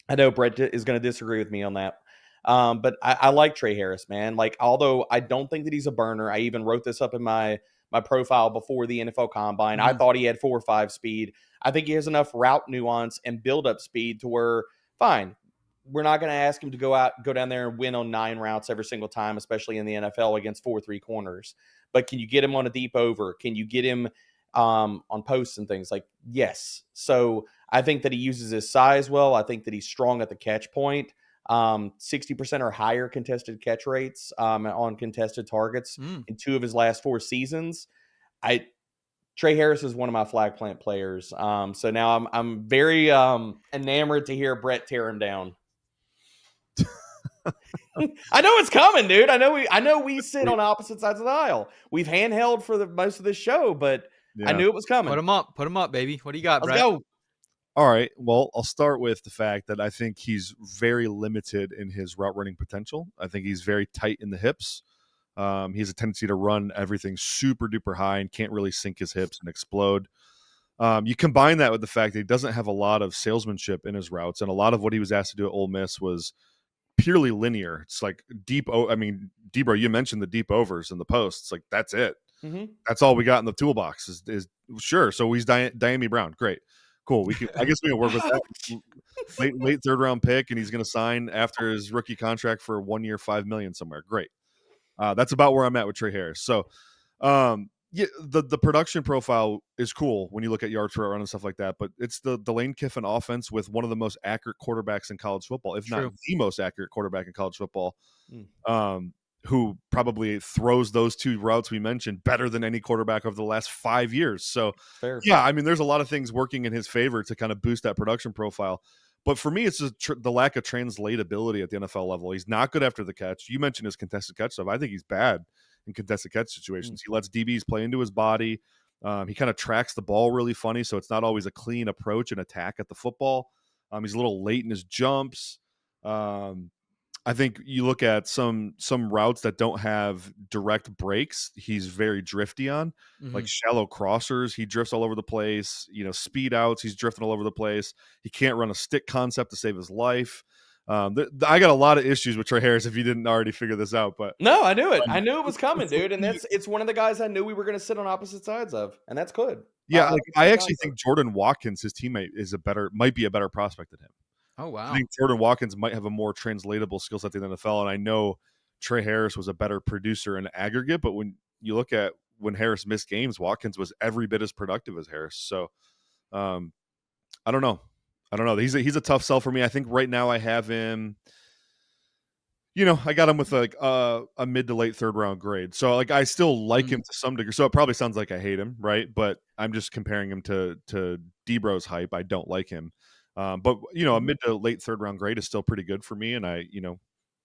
I know Brett is going to disagree with me on that. But I like Tre Harris, man. Like, although I don't think that he's a burner, I even wrote this up in my profile before the NFL Combine. I thought he had 4.5 speed. I think he has enough route nuance and build-up speed to where, fine, we're not going to ask him to go down there and win on 9 routes every single time, especially in the NFL against 4-3 corners. But can you get him on a deep over? Can you get him on posts and things? Like, yes. So I think that he uses his size well. I think that he's strong at the catch point. 60% or higher contested catch rates on contested targets in 2 of his last 4 seasons. Tre Harris is one of my flag plant players. So now I'm very enamored to hear Brett tear him down. I know it's coming, dude. I know we sit on opposite sides of the aisle. We've handheld for the most of this show, but I knew it was coming. Put him up, baby. What do you got, Brett? Let's go. All right. Well, I'll start with the fact that I think he's very limited in his route running potential. I think he's very tight in the hips. He has a tendency to run everything super duper high and can't really sink his hips and explode. You combine that with the fact that he doesn't have a lot of salesmanship in his routes, and a lot of what he was asked to do at Ole Miss was purely linear. It's like Debro, you mentioned the deep overs in the posts. Like, that's it. That's all we got in the toolbox is sure. So he's Diami Brown. Great. Cool. I guess we can work with that. Late 3rd round pick, and he's going to sign after his rookie contract for 1 year, $5 million somewhere. Great. That's about where I'm at with Tre Harris. So, the production profile is cool when you look at yards per run and stuff like that. But it's the Lane Kiffin offense with one of the most accurate quarterbacks in college football, if not the most accurate quarterback in college football. Who probably throws those 2 routes we mentioned better than any quarterback over the last 5 years. So, yeah, I mean, there's a lot of things working in his favor to kind of boost that production profile. But for me, it's just the lack of translatability at the NFL level. He's not good after the catch. You mentioned his contested catch stuff. I think he's bad in contested catch situations. He lets DBs play into his body. He kind of tracks the ball really funny, so it's not always a clean approach and attack at the football. He's a little late in his jumps. I think you look at some routes that don't have direct breaks, he's very drifty on, like shallow crossers. He drifts all over the place. Speed outs, he's drifting all over the place. He can't run a stick concept to save his life. I got a lot of issues with Tre Harris if you didn't already figure this out. But no, I knew it. I knew it was coming, dude. And it's one of the guys I knew we were going to sit on opposite sides of, and that's good. Yeah, I actually think Jordan Watkins, his teammate, might be a better prospect than him. Oh, wow. I think Jordan Watkins might have a more translatable skill set in the NFL, and I know Tre Harris was a better producer in aggregate, but when you look at when Harris missed games, Watkins was every bit as productive as Harris. So I don't know. He's a tough sell for me. I think right now I have him, I got him with like a mid to late 3rd round grade. So like I still like him to some degree. So it probably sounds like I hate him, right? But I'm just comparing him to Debro's hype. I don't like him. But a mid to late 3rd round grade is still pretty good for me, and I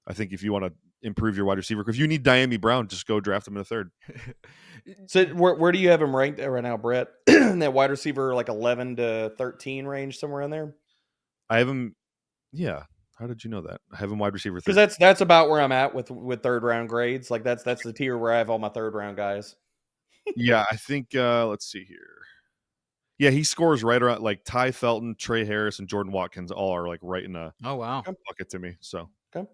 I think if you want to improve your wide receiver, if you need Diami Brown, just go draft him in the third. So where do you have him ranked right now, Brett? In that wide receiver, like 11 to 13 range, somewhere in there? I have him. Yeah. How did you know that? I have him wide receiver 13. Because that's about where I'm at with third round grades. Like that's the tier where I have all my third round guys. Yeah, I think let's see here. Yeah, he scores right around like Ty Felton, Tre Harris, and Jordan Watkins all are like right in a Oh, wow. bucket to me. So Okay.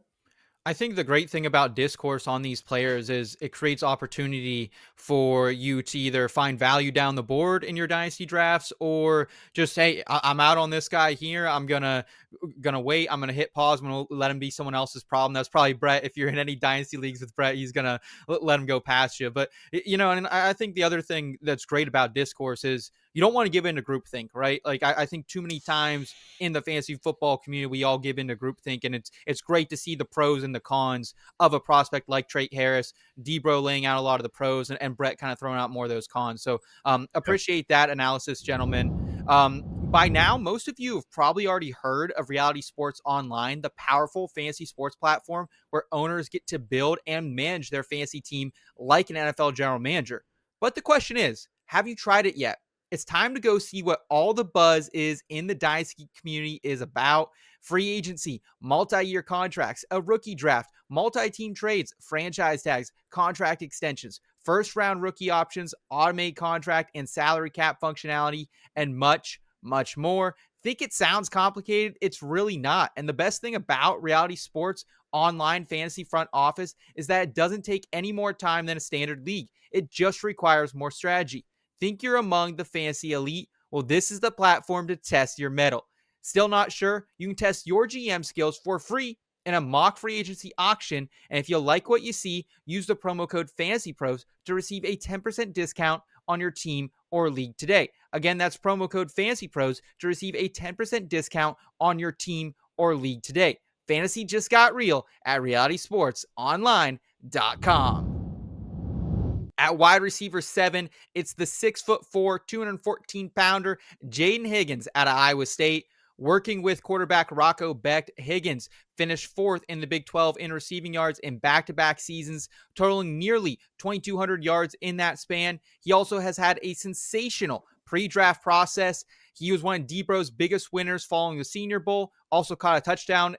I think the great thing about discourse on these players is it creates opportunity for you to either find value down the board in your dynasty drafts, or just, hey, I'm out on this guy here. I'm gonna wait. I'm gonna hit pause. I'm gonna let him be someone else's problem. That's probably Brett. If you're in any dynasty leagues with Brett, he's gonna let him go past you. But and I think the other thing that's great about discourse is you don't want to give in to groupthink, right? Like I think too many times in the fantasy football community, we all give into groupthink, and it's great to see the pros and the cons of a prospect like Tre Harris, Debro laying out a lot of the pros, and Brett kind of throwing out more of those cons. So appreciate that analysis, gentlemen. By now, most of you have probably already heard of Reality Sports Online, the powerful fantasy sports platform where owners get to build and manage their fantasy team like an NFL general manager. But the question is, have you tried it yet? It's time to go see what all the buzz is in the Dynasty community is about. Free agency, multi-year contracts, a rookie draft, multi-team trades, franchise tags, contract extensions, first-round rookie options, automated contract and salary cap functionality, and much, much more. Think it sounds complicated? It's really not. And the best thing about Reality Sports Online fantasy front office is that it doesn't take any more time than a standard league. It just requires more strategy. Think you're among the fantasy elite? Well, this is the platform to test your mettle. Still not sure? You can test your GM skills for free in a mock free agency auction. And if you like what you see, use the promo code FantasyPros to receive a 10% discount on your team or league today. Again, that's promo code FantasyPros to receive a 10% discount on your team or league today. Fantasy just got real at realitysportsonline.com. At wide receiver 7, it's the 6'4", 214-pounder Jayden Higgins out of Iowa State. Working with quarterback Rocco Bech, Higgins finished 4th in the Big 12 in receiving yards in back-to-back seasons, totaling nearly 2,200 yards in that span. He also has had a sensational pre-draft process. He was one of Debro's biggest winners following the Senior Bowl. Also caught a touchdown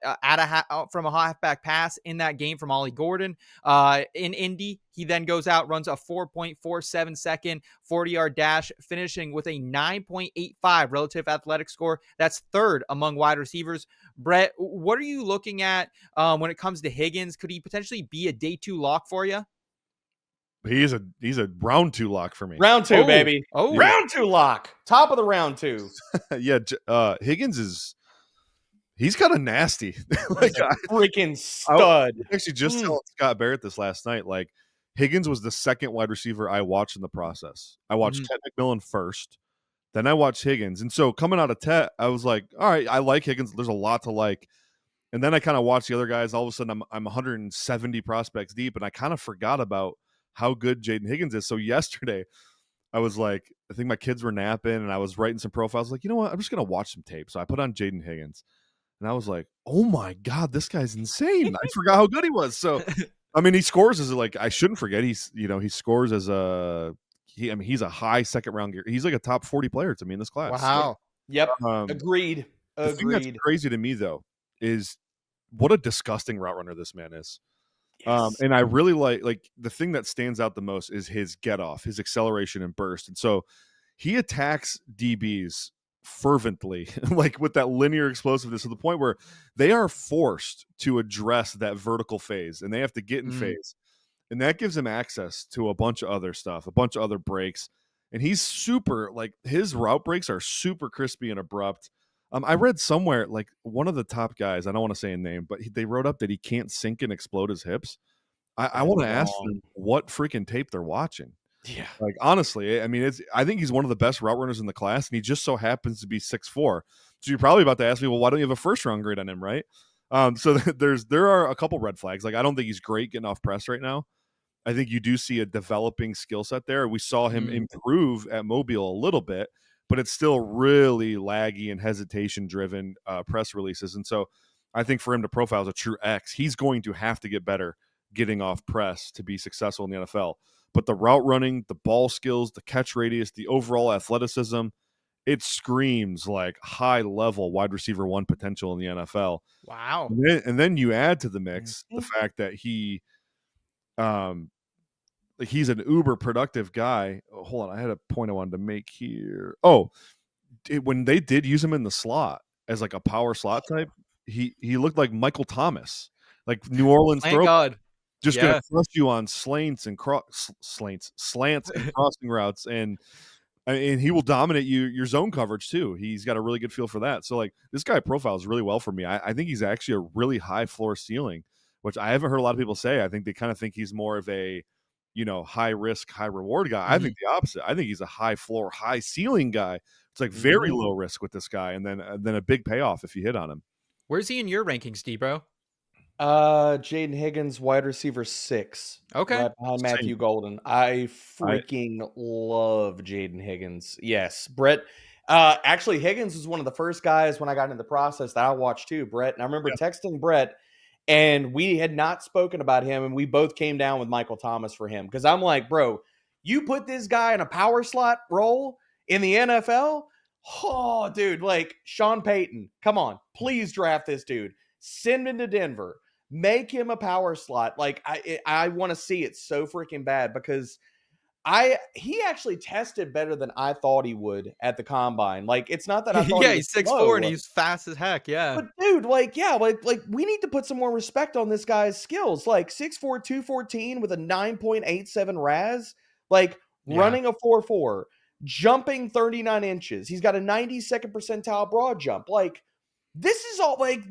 from a halfback pass in that game from Ollie Gordon. In Indy, he then goes out, runs a 4.47 second 40-yard dash, finishing with a 9.85 relative athletic score. That's 3rd among wide receivers. Brett, what are you looking at when it comes to Higgins? Could he potentially be a day 2 lock for you? he's a round 2 lock for me. Round 2, baby. Oh, round 2 lock. Top of the round 2. Yeah, Higgins he's kind of nasty. Like a freaking stud. I actually just telling Scott Barrett this last night. Like Higgins was the second wide receiver I watched in the process. I watched Ted McMillan first, then I watched Higgins. And so coming out of Ted, I was like, all right, I like Higgins. There's a lot to like. And then I kind of watched the other guys. All of a sudden, I'm 170 prospects deep, and I kind of forgot about how good Jayden Higgins is. So yesterday, I was like, I think my kids were napping, and I was writing some profiles. Like, you know what? I'm just gonna watch some tape. So I put on Jayden Higgins, and I was like, oh my god, this guy's insane. I forgot how good he was. So, I mean, he scores as I shouldn't forget. He scores as he's a high second round gear. He's like a top 40 player to me in this class. wow. Yep. Agreed. The thing that's crazy to me though is what a disgusting route runner this man is. Yes. And I really like the thing that stands out the most is his get off, his acceleration and burst. And so he attacks DBs fervently, like with that linear explosiveness to the point where they are forced to address that vertical phase and they have to get in phase. And that gives him access to a bunch of other stuff, a bunch of other breaks. And he's super, like his route breaks are super crispy and abrupt. I read somewhere, like one of the top guys, I don't want to say a name, but they wrote up that he can't sink and explode his hips. I want to ask them what freaking tape they're watching. Yeah. Like, honestly, I mean, I think he's one of the best route runners in the class, and he just so happens to be 6'4". So you're probably about to ask me, well, why don't you have a first-round grade on him, right? So there are a couple red flags. Like, I don't think he's great getting off press right now. I think you do see a developing skill set there. We saw him improve at Mobile a little bit, but it's still really laggy and hesitation driven press releases. And so I think for him to profile as a true X, he's going to have to get better getting off press to be successful in the NFL. But the route running, the ball skills, the catch radius, the overall athleticism, it screams like high level wide receiver one potential in the NFL. Wow. And then you add to the mix the fact that he's an uber productive guy. Oh, hold on, I had a point I wanted to make here. Oh, when they did use him in the slot as like a power slot type, he looked like Michael Thomas, like New Orleans Thank throw, God. just Yeah. gonna crush you on slants and slants and crossing routes, and he will dominate your zone coverage too. He's got a really good feel for that. So like this guy profiles really well for me. I think he's actually a really high floor ceiling, which I haven't heard a lot of people say. I think they kind of think he's more of a, high risk, high reward guy. I think the opposite. I think he's a high floor, high ceiling guy. It's like very low risk with this guy, and then a big payoff if you hit on him. Where's he in your rankings, Debro? Jayden Higgins, wide receiver 6. Okay. Right behind Matthew Golden. I freaking love Jayden Higgins. Yes. Brett. Actually, Higgins was one of the first guys when I got into the process that I watched too, Brett. And I remember texting Brett, and we had not spoken about him, and we both came down with Michael Thomas for him. Because I'm like, bro, you put this guy in a power slot role in the NFL? Oh, dude, like Sean Payton, come on, please draft this dude. Send him to Denver. Make him a power slot. Like I want to see it so freaking bad because he actually tested better than I thought he would at the combine. Like it's not that I thought he's 6'4" and he's fast as heck. Yeah. But dude, like we need to put some more respect on this guy's skills. Like 6'4", 214 with a 9.87 RAS, like running a 4.4, jumping 39 inches. He's got a 92nd percentile broad jump. Like this is all like,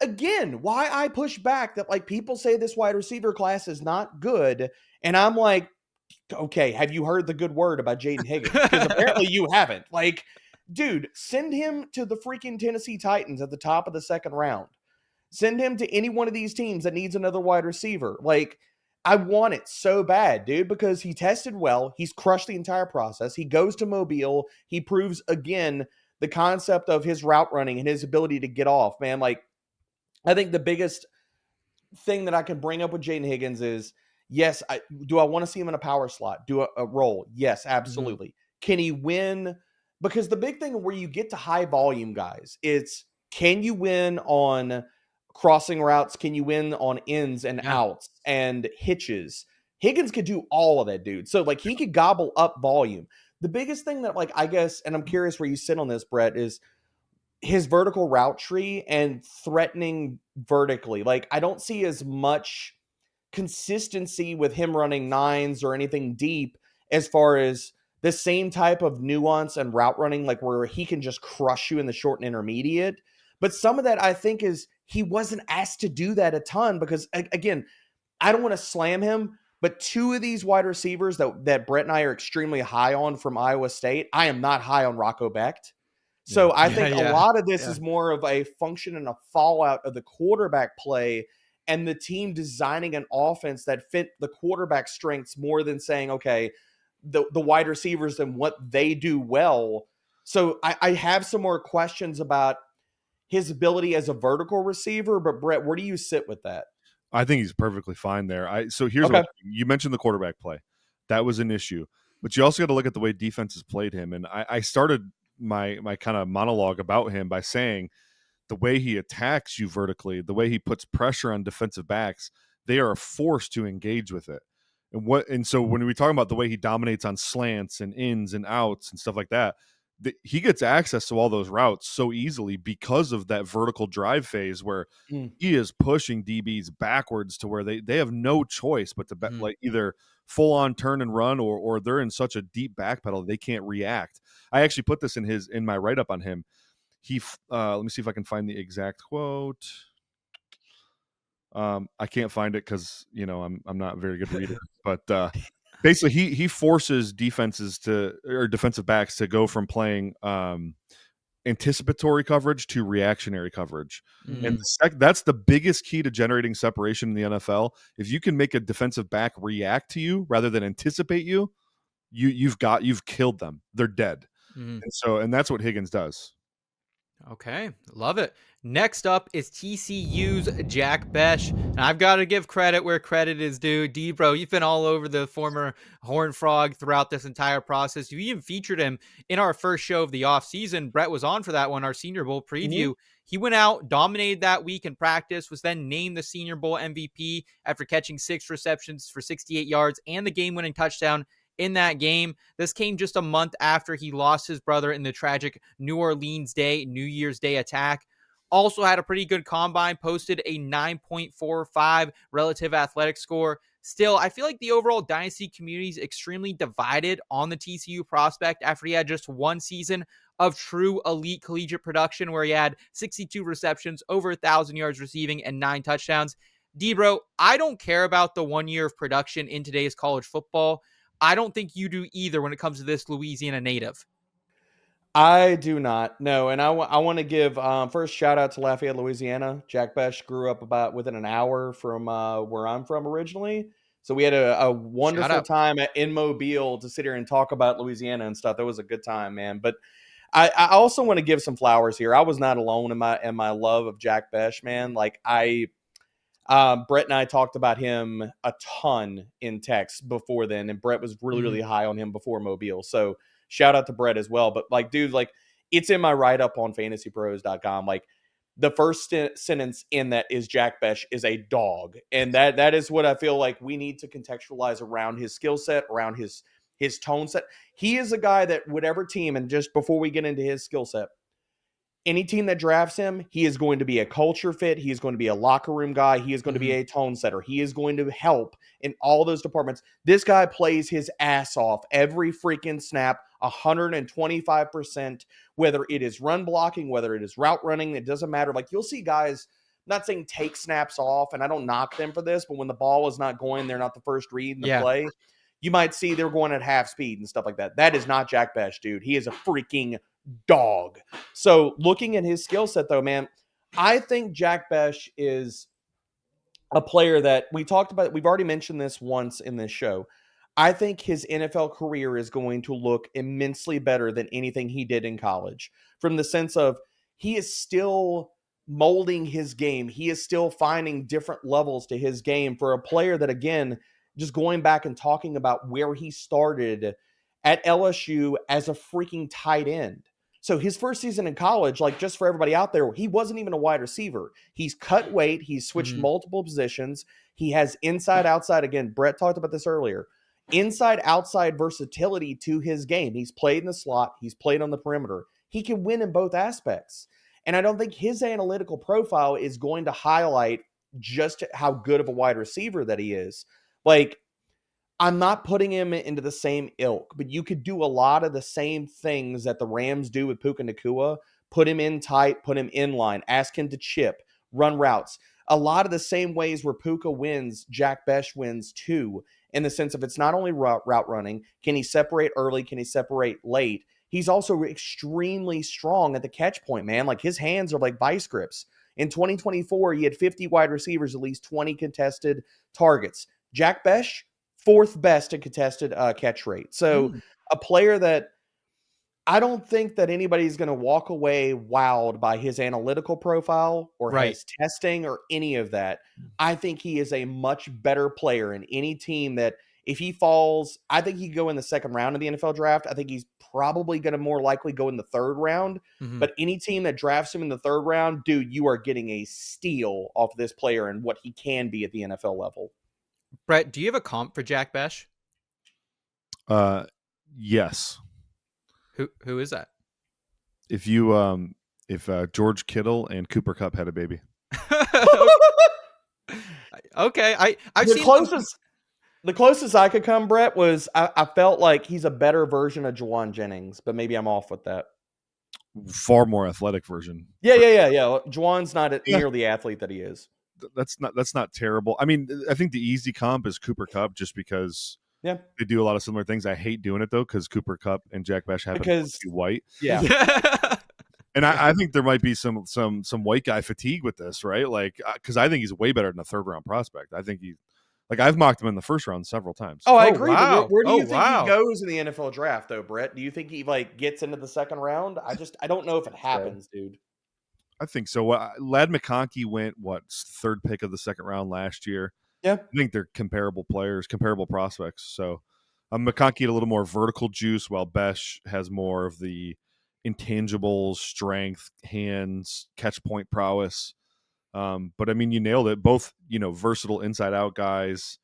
again, why I push back that like people say this wide receiver class is not good. And I'm like, okay, have you heard the good word about Jayden Higgins? Because apparently you haven't. Like, dude, send him to the freaking Tennessee Titans at the top of the second round. Send him to any one of these teams that needs another wide receiver. Like, I want it so bad, dude, because he tested well. He's crushed the entire process. He goes to Mobile. He proves again the concept of his route running and his ability to get off, man. Like, I think the biggest thing that I can bring up with Jayden Higgins is, yes, do I want to see him in a power slot? Do a role? Yes, absolutely. Can he win? Because the big thing where you get to high volume guys, it's can you win on crossing routes? Can you win on ins and outs and hitches? Higgins could do all of that, dude. So like he could gobble up volume. The biggest thing that like I guess, and I'm curious where you sit on this, Brett, is his vertical route tree and threatening vertically. Like I don't see as much consistency with him running nines or anything deep as far as the same type of nuance and route running, like where he can just crush you in the short and intermediate. But some of that I think is he wasn't asked to do that a ton because again, I don't want to slam him, but two of these wide receivers that Brett and I are extremely high on from Iowa State, I am not high on Rocco Bech. So I think a lot of this is more of a function and a fallout of the quarterback play and the team designing an offense that fit the quarterback strengths more than saying, okay, the wide receivers and what they do well. So I have some more questions about his ability as a vertical receiver, but Brett, where do you sit with that? I think he's perfectly fine there. So here's what you mentioned: the quarterback play. That was an issue. But you also got to look at the way defenses played him. And I started my kind of monologue about him by saying the way he attacks you vertically, the way he puts pressure on defensive backs, they are forced to engage with it. And so when we talk about the way he dominates on slants and ins and outs and stuff like that, he gets access to all those routes so easily because of that vertical drive phase where he is pushing DBs backwards to where they have no choice but to like either full on turn and run or they're in such a deep backpedal they can't react. I actually put this in my write up on him. He let me see if I can find the exact quote. I can't find it because I'm not a very good reader, but basically he forces defenses or defensive backs to go from playing anticipatory coverage to reactionary coverage. And that's the biggest key to generating separation in the NFL. If you can make a defensive back react to you rather than anticipate you, you've killed them. They're dead. And that's what Higgins does. Okay, love it. Next up is TCU's Jack Bech. And I've got to give credit where credit is due. D-Bro, you've been all over the former Horned Frog throughout this entire process. You even featured him in our first show of the offseason. Brett was on for that one, our Senior Bowl preview. He went out, dominated that week in practice, was then named the Senior Bowl MVP after catching 6 receptions for 68 yards and the game-winning touchdown in that game. This came just a month after he lost his brother in the tragic New Year's Day attack. Also had a pretty good combine, posted a 9.45 relative athletic score. Still, I feel like the overall Dynasty community is extremely divided on the TCU prospect after he had just one season of true elite collegiate production where he had 62 receptions, over 1,000 yards receiving, and 9 touchdowns. D-Bro, I don't care about the 1 year of production in today's college football. I don't think you do either when it comes to this Louisiana native. I do not. No, and I want to give first shout out to Lafayette, Louisiana. Jack Bech grew up about within an hour from where I'm from originally. So we had a wonderful time in Mobile to sit here and talk about Louisiana and stuff. That was a good time, man. But I also want to give some flowers here. I was not alone in my love of Jack Bech, man. Like Brett and I talked about him a ton in text before then, and Brett was really, really high on him before Mobile. So shout out to Brett as well. But like, dude, like it's in my write-up on FantasyPros.com. Like the first sentence in that is Jack Bech is a dog. And that is what I feel like we need to contextualize around his skill set, around his tone set. He is a guy that whatever team, and just before we get into his skill set, any team that drafts him, he is going to be a culture fit. He is going to be a locker room guy. He is going to be a tone setter. He is going to help in all those departments. This guy plays his ass off every freaking snap, 125%, whether it is run blocking, whether it is route running, it doesn't matter. Like you'll see guys, I'm not saying take snaps off, and I don't knock them for this, but when the ball is not going, they're not the first read in the play. You might see they're going at half speed and stuff like that. That is not Jack Bech, dude. He is a freaking dog. So looking at his skill set though, man, I think Jack Bech is a player that we talked about. We've already mentioned this once in this show. I think his NFL career is going to look immensely better than anything he did in college, from the sense of he is still molding his game. He is still finding different levels to his game for a player that, again, just going back and talking about where he started at LSU as a freaking tight end. So his first season in college, like just for everybody out there, he wasn't even a wide receiver. He's cut weight. He's switched multiple positions. He has inside, outside. Again, Brett talked about this earlier. Inside, outside versatility to his game. He's played in the slot. He's played on the perimeter. He can win in both aspects. And I don't think his analytical profile is going to highlight just how good of a wide receiver that he is. Like, I'm not putting him into the same ilk, but you could do a lot of the same things that the Rams do with Puka Nacua. Put him in tight, put him in line, ask him to chip, run routes. A lot of the same ways where Puka wins, Jack Bech wins too, in the sense of it's not only route running. Can he separate early? Can he separate late? He's also extremely strong at the catch point, man. Like his hands are like vice grips. In 2024, he had 50 wide receivers, at least 20 contested targets. Jack Bech, fourth best in contested catch rate. So a player that I don't think that anybody's going to walk away wowed by his analytical profile or his testing or any of that. I think he is a much better player in any team that if he falls, I think he could go in the second round of the NFL draft. I think he's probably going to more likely go in the third round. But any team that drafts him in the third round, dude, you are getting a steal off this player and what he can be at the NFL level. Brett, do you have a comp for Jack Bech? Yes. Who is that? If George Kittle and Cooper Kupp had a baby. Okay, I've seen the closest I could come, Brett, was I felt like he's a better version of Juwan Jennings, but maybe I'm off with that. Far more athletic version. Yeah. Juwan's not near the athlete that he is. That's not terrible. I mean, I think the easy comp is Cooper Kupp, just because they do a lot of similar things. I hate doing it though, because Cooper Kupp and Jack Bech happen to be white. Yeah. And I think there might be some white guy fatigue with this, right? Like, because I think he's way better than a third round prospect. I think I've mocked him in the first round several times. Oh, I agree. Wow. But where do you think he goes in the NFL draft, though, Brett? Do you think he gets into the second round? I don't know if it happens, dude. I think so. Lad McConkey went third pick of the second round last year. Yeah. I think they're comparable players, comparable prospects. So McConkey had a little more vertical juice, while Bech has more of the intangibles, strength, hands, catch point prowess. But I mean, you nailed it. Both, versatile inside out guys.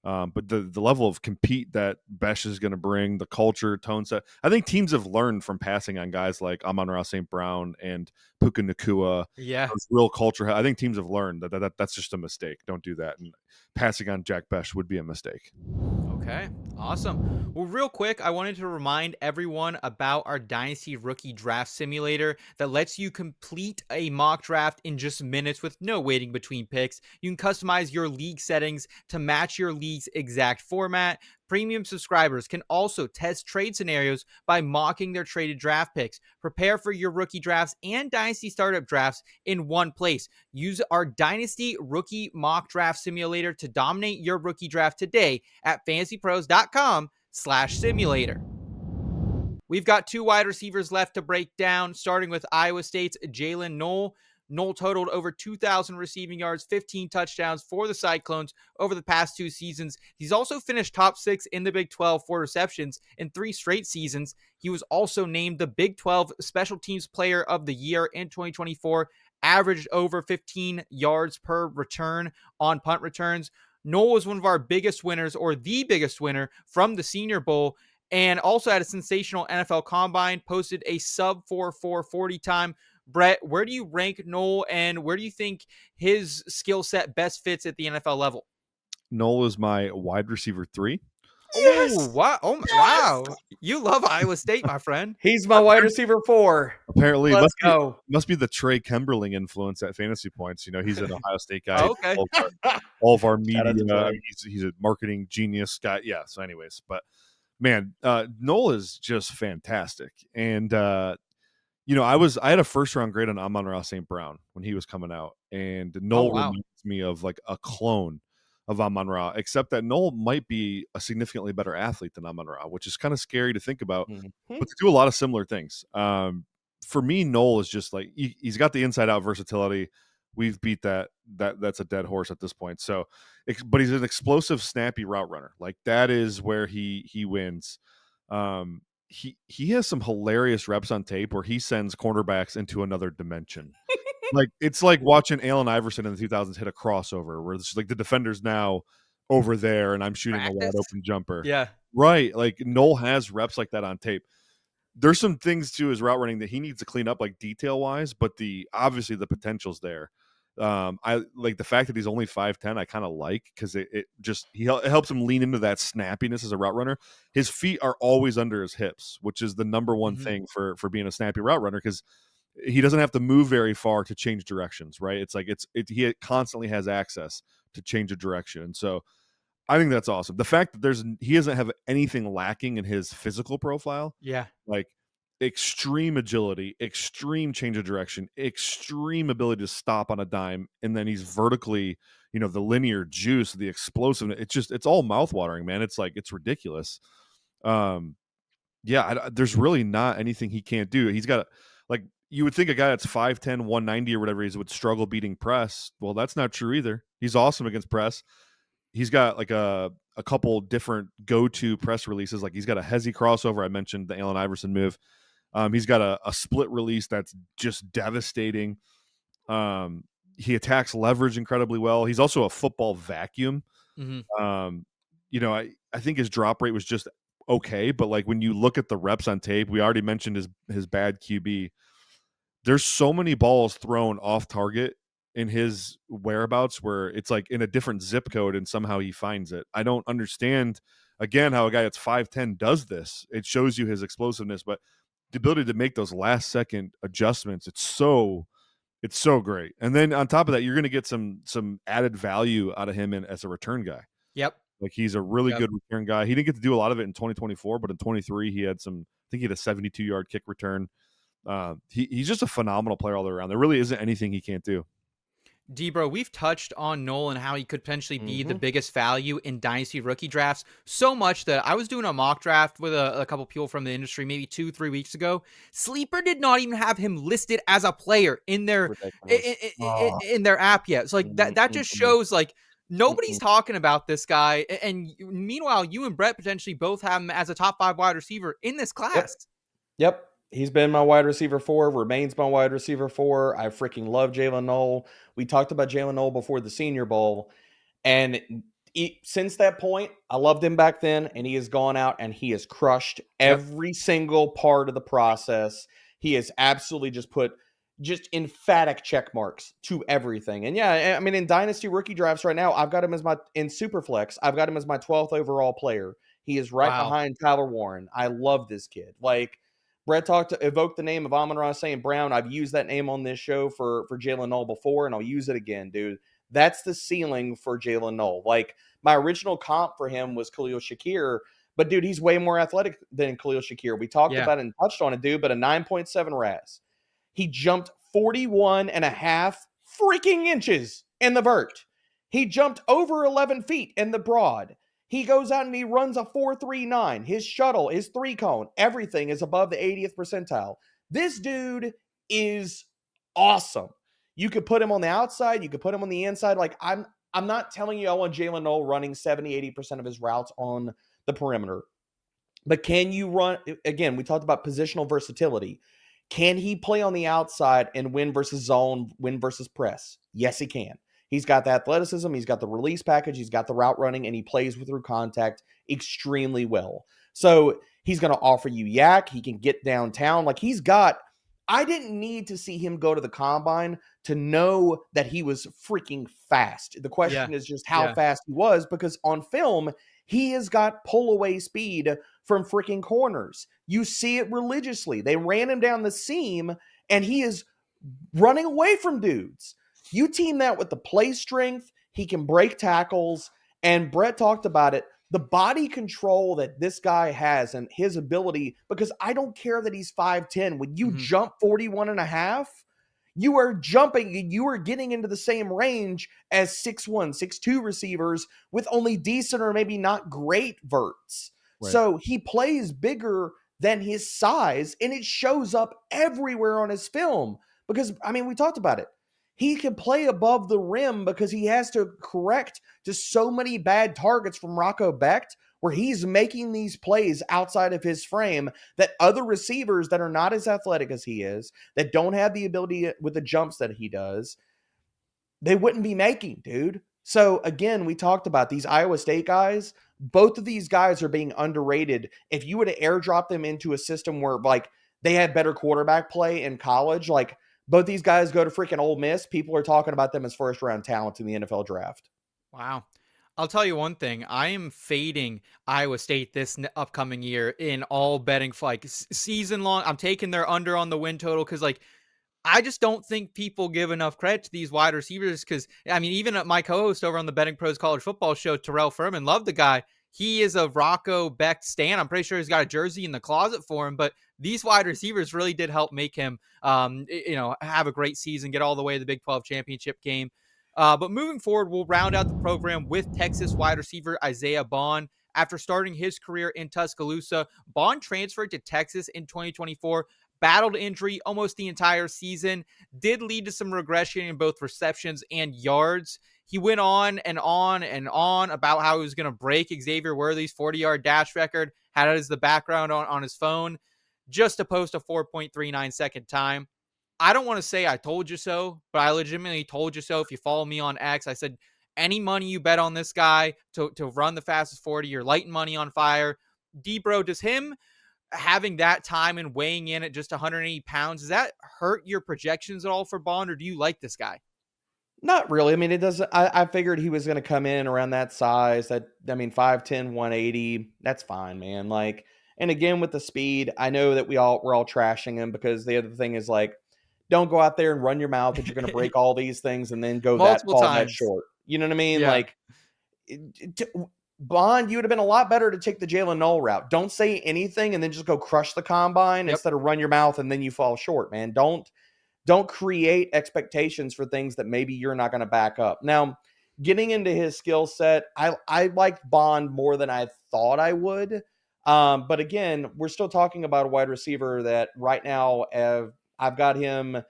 But the level of compete that Bech is going to bring, the culture, tone set. I think teams have learned from passing on guys like Ayomanor St. Brown and Puka Nacua. Yeah. Those real culture. I think teams have learned that's just a mistake. Don't do that. And passing on Jack Bech would be a mistake. Okay, awesome. Well, real quick, I wanted to remind everyone about our Dynasty Rookie Draft Simulator that lets you complete a mock draft in just minutes with no waiting between picks. You can customize your league settings to match your league's exact format. Premium subscribers can also test trade scenarios by mocking their traded draft picks. Prepare for your rookie drafts and Dynasty startup drafts in one place. Use our Dynasty Rookie Mock Draft Simulator to dominate your rookie draft today at fantasypros.com/simulator. We've got 2 wide receivers left to break down, starting with Iowa State's Jaylin Noel. Noel totaled over 2,000 receiving yards, 15 touchdowns for the Cyclones over the past 2 seasons. He's also finished top 6 in the Big 12 for receptions in 3 straight seasons. He was also named the Big 12 Special Teams Player of the Year in 2024, averaged over 15 yards per return on punt returns. Noel was one of our biggest winners, or the biggest winner, from the Senior Bowl, and also had a sensational NFL Combine, posted a sub-4.4 40 time. Brett, where do you rank Noel, and where do you think his skill set best fits at the NFL level? Noel is my wide receiver 3. Yes! Oh, wow. Oh, Yes! wow. You love Iowa State, my friend. He's my wide receiver 4. Apparently, Let's go. Must be the Trey Kimberling influence at Fantasy Points. He's an Ohio State guy. Oh, okay. All of our Shout out to media. Trey. He's a marketing genius guy. Yeah. So, anyways, but man, Noel is just fantastic. And I had a first round grade on Ayomanor St. Brown when he was coming out, and Noel wow. reminds me of like a clone of Ayomanor, except that Noel might be a significantly better athlete than Ayomanor, which is kind of scary to think about. Mhm. But they do a lot of similar things. For me, Noel is just like he's got the inside out versatility. We've beat that's a dead horse at this point. So, but he's an explosive, snappy route runner. Like that is where he wins. He has some hilarious reps on tape where he sends cornerbacks into another dimension. Like it's like watching Allen Iverson in the 2000s hit a crossover where it's like the defender's now over there and I'm shooting a wide open jumper. Yeah. Right. Like Noel has reps like that on tape. There's some things to his route running that he needs to clean up, like detail wise, but obviously the potential's there. I like the fact that he's only 5'10. I kind of like because it helps him lean into that snappiness as a route runner. His feet are always under his hips, which is the number one thing for being a snappy route runner because he doesn't have to move very far to change directions. Right? It's like he constantly has access to change a direction, and so I think that's awesome. The fact that he doesn't have anything lacking in his physical profile. Yeah. Like extreme agility, extreme change of direction, extreme ability to stop on a dime, and then he's vertically, the linear juice, the explosiveness. It's all mouthwatering, man. It's like it's ridiculous. There's really not anything he can't do. He's got like you would think a guy that's 5'10", 190 or whatever he is would struggle beating press. Well, that's not true either. He's awesome against press. He's got like a couple different go-to press releases. Like he's got a hezzy crossover. I mentioned the Allen Iverson move. He's got a split release that's just devastating. He attacks leverage incredibly well. He's also a football vacuum. I think his drop rate was just okay, but like when you look at the reps on tape, we already mentioned his bad QB. There's so many balls thrown off target in his whereabouts where it's like in a different zip code and somehow he finds it. I don't understand again how a guy that's 5'10 does this. It shows you his explosiveness, but the ability to make those last second adjustments, it's so great. And then on top of that, you're going to get some added value out of him as a return guy. Yep. Like he's a really good return guy. He didn't get to do a lot of it in 2024, but in 23 he had I think he had a 72-yard kick return. He's just a phenomenal player all the way around. There really isn't anything he can't do. D-Bro, we've touched on Noel and how he could potentially be the Mm-hmm. biggest value in Dynasty rookie drafts, so much that I was doing a mock draft with a couple people from the industry maybe 2-3 weeks ago. Sleeper did not even have him listed as a player in their Ridiculous. Oh. in their app yet. So like that just Mm-mm-mm. shows like nobody's Mm-mm. talking about this guy. And meanwhile, you and Brett potentially both have him as a top 5 wide receiver in this Yep. class. He's been my wide receiver 4, remains my wide receiver 4. I freaking love Jaylen Noel. We talked about Jaylen Noel before the Senior Bowl. And since that point, I loved him back then, and he has gone out and he has crushed every single part of the process. He has absolutely just put emphatic check marks to everything. And yeah, I mean, in Dynasty rookie drafts right now, I've got him as in Superflex, I've got him as my 12th overall player. He is right Wow. behind Tyler Warren. I love this kid. Like, Brett evoked the name of Ayomanor St. Brown. I've used that name on this show for Jaylen Noel before, and I'll use it again, dude. That's the ceiling for Jaylen Noel. Like, my original comp for him was Khalil Shakir, but dude, he's way more athletic than Khalil Shakir. We talked about it and touched on it, dude, but a 9.7 RAS. He jumped 41 and a half freaking inches in the vert. He jumped over 11 feet in the broad. He goes out and he runs a 4.39. His shuttle, his 3-cone, everything is above the 80th percentile. This dude is awesome. You could put him on the outside. You could put him on the inside. Like, I'm not telling you I want Jaylen Noel running 70-80% of his routes on the perimeter. But can you run, again, we talked about positional versatility. Can he play on the outside and win versus zone, win versus press? Yes, he can. He's got the athleticism, he's got the release package, he's got the route running, and he plays through contact extremely well. So he's going to offer you yak. He can get downtown. Like, I didn't need to see him go to the combine to know that he was freaking fast. The question is just how fast he was, because on film, he has got pull away speed from freaking corners. You see it religiously. They ran him down the seam and he is running away from dudes. You team that with the play strength, he can break tackles, and Brett talked about it, the body control that this guy has and his ability, because I don't care that he's 5'10". When you jump 41 and a half, you are jumping and you are getting into the same range as 6'1", 6'2" receivers with only decent or maybe not great verts. Right. So he plays bigger than his size, and it shows up everywhere on his film. Because, I mean, we talked about it. He can play above the rim because he has to correct just so many bad targets from Rocco Bech, where he's making these plays outside of his frame that other receivers that are not as athletic as he is, that don't have the ability with the jumps that he does, they wouldn't be making, dude. So again, we talked about these Iowa State guys. Both of these guys are being underrated. If you were to airdrop them into a system where, like, they had better quarterback play in college, like, both these guys go to freaking Ole Miss, people are talking about them as first-round talents in the NFL draft. Wow. I'll tell you one thing. I am fading Iowa State this upcoming year in all betting, like, season long. I'm taking their under on the win total because, like, I just don't think people give enough credit to these wide receivers because, I mean, even my co-host over on the Betting Pros College Football Show, Terrell Furman, loved the guy. He is a Rocco Bech stan. I'm pretty sure he's got a jersey in the closet for him, but these wide receivers really did help make him, have a great season, get all the way to the Big 12 championship game. But moving forward, we'll round out the program with Texas wide receiver Isaiah Bond. After starting his career in Tuscaloosa, Bond transferred to Texas in 2024, battled injury almost the entire season, did lead to some regression in both receptions and yards. He went on and on and on about how he was going to break Xavier Worthy's 40-yard dash record, had it as the background on his phone, just to post a 4.39 second time. I don't want to say I told you so, but I legitimately told you so. If you follow me on X, I said, any money you bet on this guy to run the fastest 40, you're lighting money on fire. D-Bro, does him having that time and weighing in at just 180 pounds, does that hurt your projections at all for Bond, or do you like this guy? Not really. I mean, it doesn't. I figured he was going to come in around that size. 5'10", 180. That's fine, man. Like, and again, with the speed, I know that we're all trashing him because the other thing is, like, don't go out there and run your mouth that you're going to break all these things and then fall that short. You know what I mean? Yeah. Like, Bond, you would have been a lot better to take the Jaylen Noel route. Don't say anything and then just go crush the combine instead of run your mouth and then you fall short, man. Don't don't create expectations for things that maybe you're not going to back up. Now, getting into his skill set, I liked Bond more than I thought I would. But again, we're still talking about a wide receiver that right now I've got him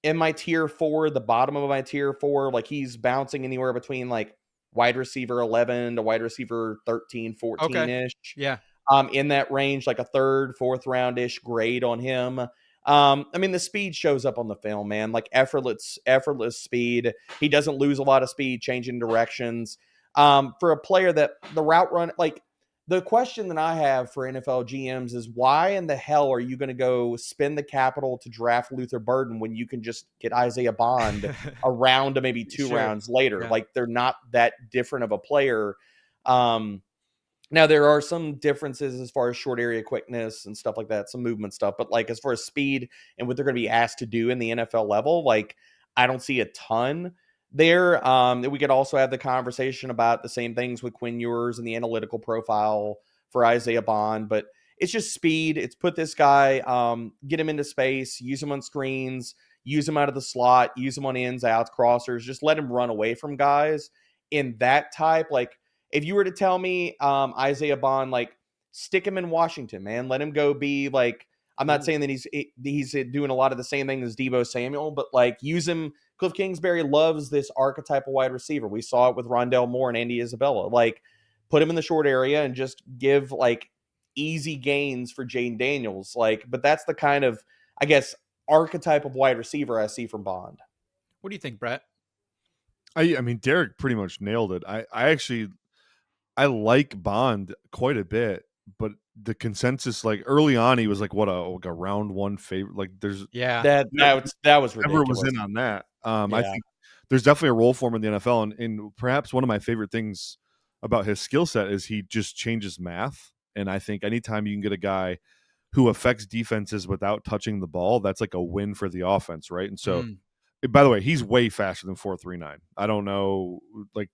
in my tier 4, the bottom of my tier 4. Like, he's bouncing anywhere between like wide receiver 11 to wide receiver 13, 14 Okay. ish. Yeah. In that range, like a third, fourth round-ish grade on him. I mean, the speed shows up on the film, man. Like effortless speed. He doesn't lose a lot of speed changing directions. For a player that the route run, like the question that I have for NFL GMs is why in the hell are you going to go spend the capital to draft Luther Burden when you can just get Isaiah Bond a round to maybe 2 Sure. rounds later? Yeah. Like, they're not that different of a player. Now, there are some differences as far as short area quickness and stuff like that, some movement stuff. But like as far as speed and what they're going to be asked to do in the NFL level, like I don't see a ton there. We could also have the conversation about the same things with Quinn Ewers and the analytical profile for Isaiah Bond. But it's just speed. It's put this guy, get him into space, use him on screens, use him out of the slot, use him on ins, outs, crossers, just let him run away from guys in that type. Like, if you were to tell me Isaiah Bond, like, stick him in Washington, man, let him go be like, I'm not saying that he's doing a lot of the same thing as Deebo Samuel, but like use him. Cliff Kingsbury loves this archetypal wide receiver. We saw it with Rondell Moore and Andy Isabella. Like, put him in the short area and just give like easy gains for Jayden Daniels. Like, but that's the kind of, I guess, archetype of wide receiver I see from Bond. What do you think, Brett? I mean, Derek pretty much nailed it. I like Bond quite a bit, but the consensus, like early on, he was like a round 1 favorite. Like, there's Yeah. That was never was ridiculous. in on that. I Yeah. think there's definitely a role for him in the NFL, and perhaps one of my favorite things about his skill set is he just changes math. And I think anytime you can get a guy who affects defenses without touching the ball, that's like a win for the offense, right? And so, by the way, he's way faster than 4.39. I don't know, like,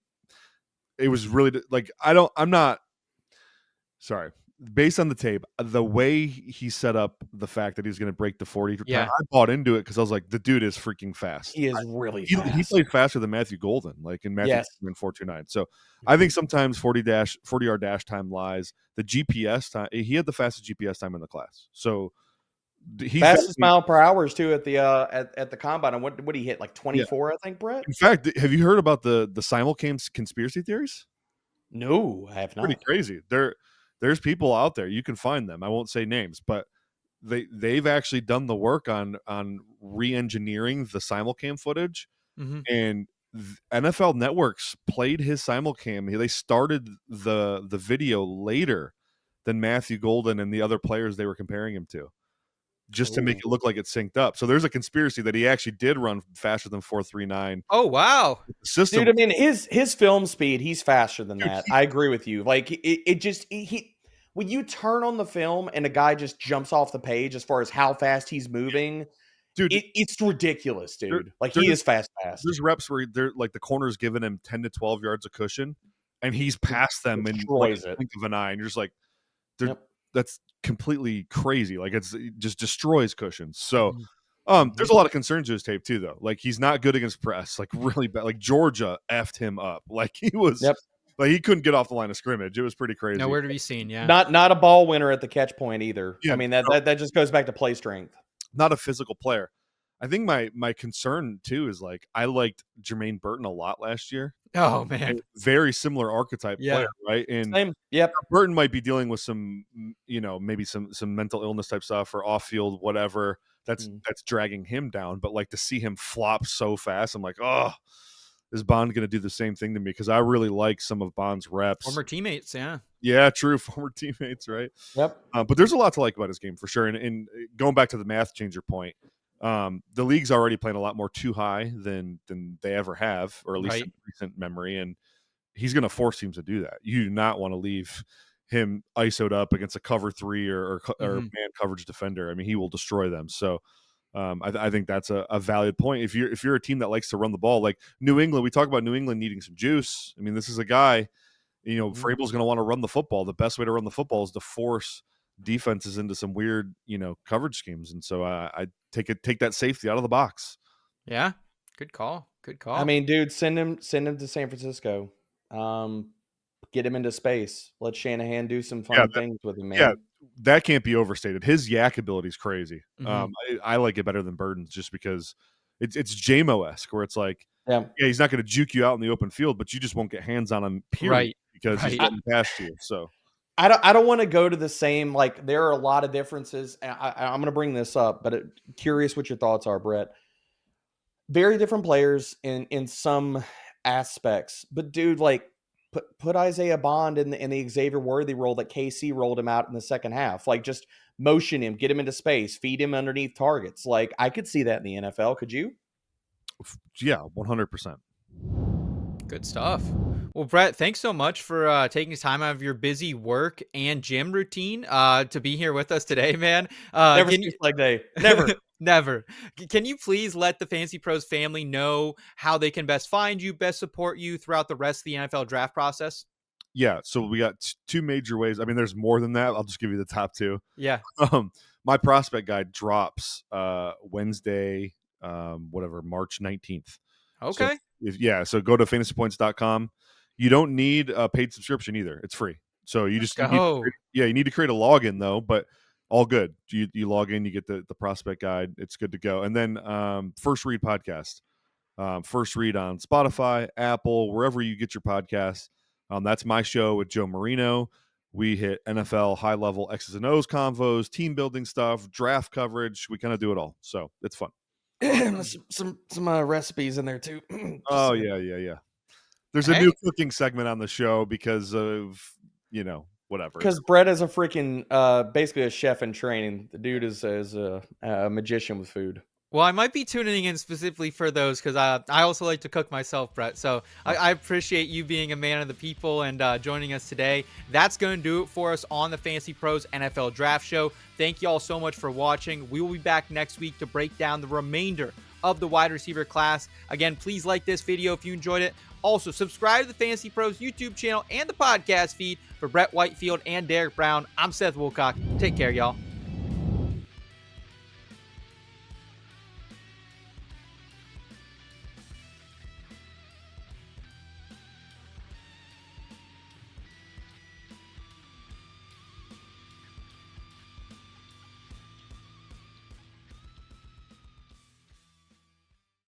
it was really like I'm not sorry. Based on the tape, the way he set up the fact that he's going to break the 40 time, Yeah. I bought into it because I was like, the dude is freaking fast. He is really He fast. played faster than Matthew Golden, like in Matthew Yes. in 4.29. So I think sometimes 40-yard dash time lies. The GPS time, he had the fastest GPS time in the class. So he's Fastest mile per hour is too at the at the combine. And what did he hit? Like 24, I think, Brett? In fact, have you heard about the simulcam conspiracy theories? No, I have not. Pretty crazy. There's people out there. You can find them. I won't say names, but they've actually done the work on re-engineering the simulcam footage, and NFL networks played his simulcam. They started the video later than Matthew Golden and the other players they were comparing him to, just to make it look like it synced up. So there's a conspiracy that he actually did run faster than 4.39. Oh, wow. System. Dude, I mean, his film speed, he's faster than that. I agree with you. Like, it just when you turn on the film and a guy just jumps off the page as far as how fast he's moving, dude, it's ridiculous, dude. Like, he is fast. There's reps where they're like the corner's giving him 10 to 12 yards of cushion, and he's past them in like a blink of an eye. And you're just like, that's completely crazy. Like, it just destroys cushions. So there's a lot of concerns to his tape too, though. Like, he's not good against press, like really bad. Like, Georgia effed him up. Like, he was like, he couldn't get off the line of scrimmage. It was pretty crazy. Nowhere to be seen. Yeah. Not a ball winner at the catch point either. Yeah, I mean, that just goes back to play strength. Not a physical player. I think my concern too is, like, I liked Jermaine Burton a lot last year. Oh, man. Very similar archetype player, right? And Burton might be dealing with some, maybe some mental illness type stuff or off field, whatever that's dragging him down. But like, to see him flop so fast, I'm like, oh, is Bond going to do the same thing to me? Because I really like some of Bond's reps. Former teammates, yeah. Yeah, true. Former teammates, right? Yep. But there's a lot to like about his game for sure. And going back to the math changer point, the league's already playing a lot more too high than they ever have, or at least in recent memory. And he's going to force teams to do that. You do not want to leave him ISO'd up against a cover 3 or man coverage defender. I mean, he will destroy them. So I think that's a valid point. If you're a team that likes to run the ball, like New England, we talk about New England needing some juice. I mean, this is a guy, Vrabel's going to want to run the football. The best way to run the football is to force defenses into some weird, coverage schemes. And so I take that safety out of the box. Yeah, good call. Good call. I mean, dude, send him to San Francisco. Get him into space. Let Shanahan do some fun things with him, man. Yeah, that can't be overstated. His yak ability is crazy. Mhm. I like it better than Burden's just because it's JMO-esque, where it's like, Yeah. he's not going to juke you out in the open field, but you just won't get hands on him, period, Right, because he's right. getting past you. So I don't want to go to the same, like, there are a lot of differences. And I'm going to bring this up, but curious what your thoughts are, Brett. Very different players in some aspects, but dude, like, put Isaiah Bond in the Xavier Worthy role that KC rolled him out in the second half. Like, just motion him, get him into space, feed him underneath targets. Like, I could see that in the NFL. Could you? yeah, 100%. Good stuff. Well, Brett, thanks so much for taking time out of your busy work and gym routine to be here with us today, man. Never skips leg day. Never. Never. Can you please let the Fantasy Pros family know how they can best find you, best support you throughout the rest of the NFL draft process? Yeah, so we got two major ways. I mean, there's more than that. I'll just give you the top two. Yeah. My prospect guide drops Wednesday, March 19th. Okay. So go to fantasypoints.com. You don't need a paid subscription either. It's free. So you just you need to create a login though, but all good. You log in, you get the prospect guide. It's good to go. And then First Read podcast. First Read on Spotify, Apple, wherever you get your podcasts. That's my show with Joe Marino. We hit NFL high level X's and O's convos, team building stuff, draft coverage. We kind of do it all. So it's fun. some recipes in there too. Oh yeah. There's a new cooking segment on the show because of whatever. Because Brett is a freaking basically a chef in training. The dude is a magician with food. Well, I might be tuning in specifically for those because I also like to cook myself, Brett. So I appreciate you being a man of the people and joining us today. That's going to do it for us on the Fantasy Pros NFL Draft Show. Thank you all so much for watching. We will be back next week to break down the remainder of the wide receiver class. Again, please like this video if you enjoyed it. Also, subscribe to the Fantasy Pros YouTube channel and the podcast feed for Brett Whitefield and Derek Brown. I'm Seth Woolcock. Take care, y'all.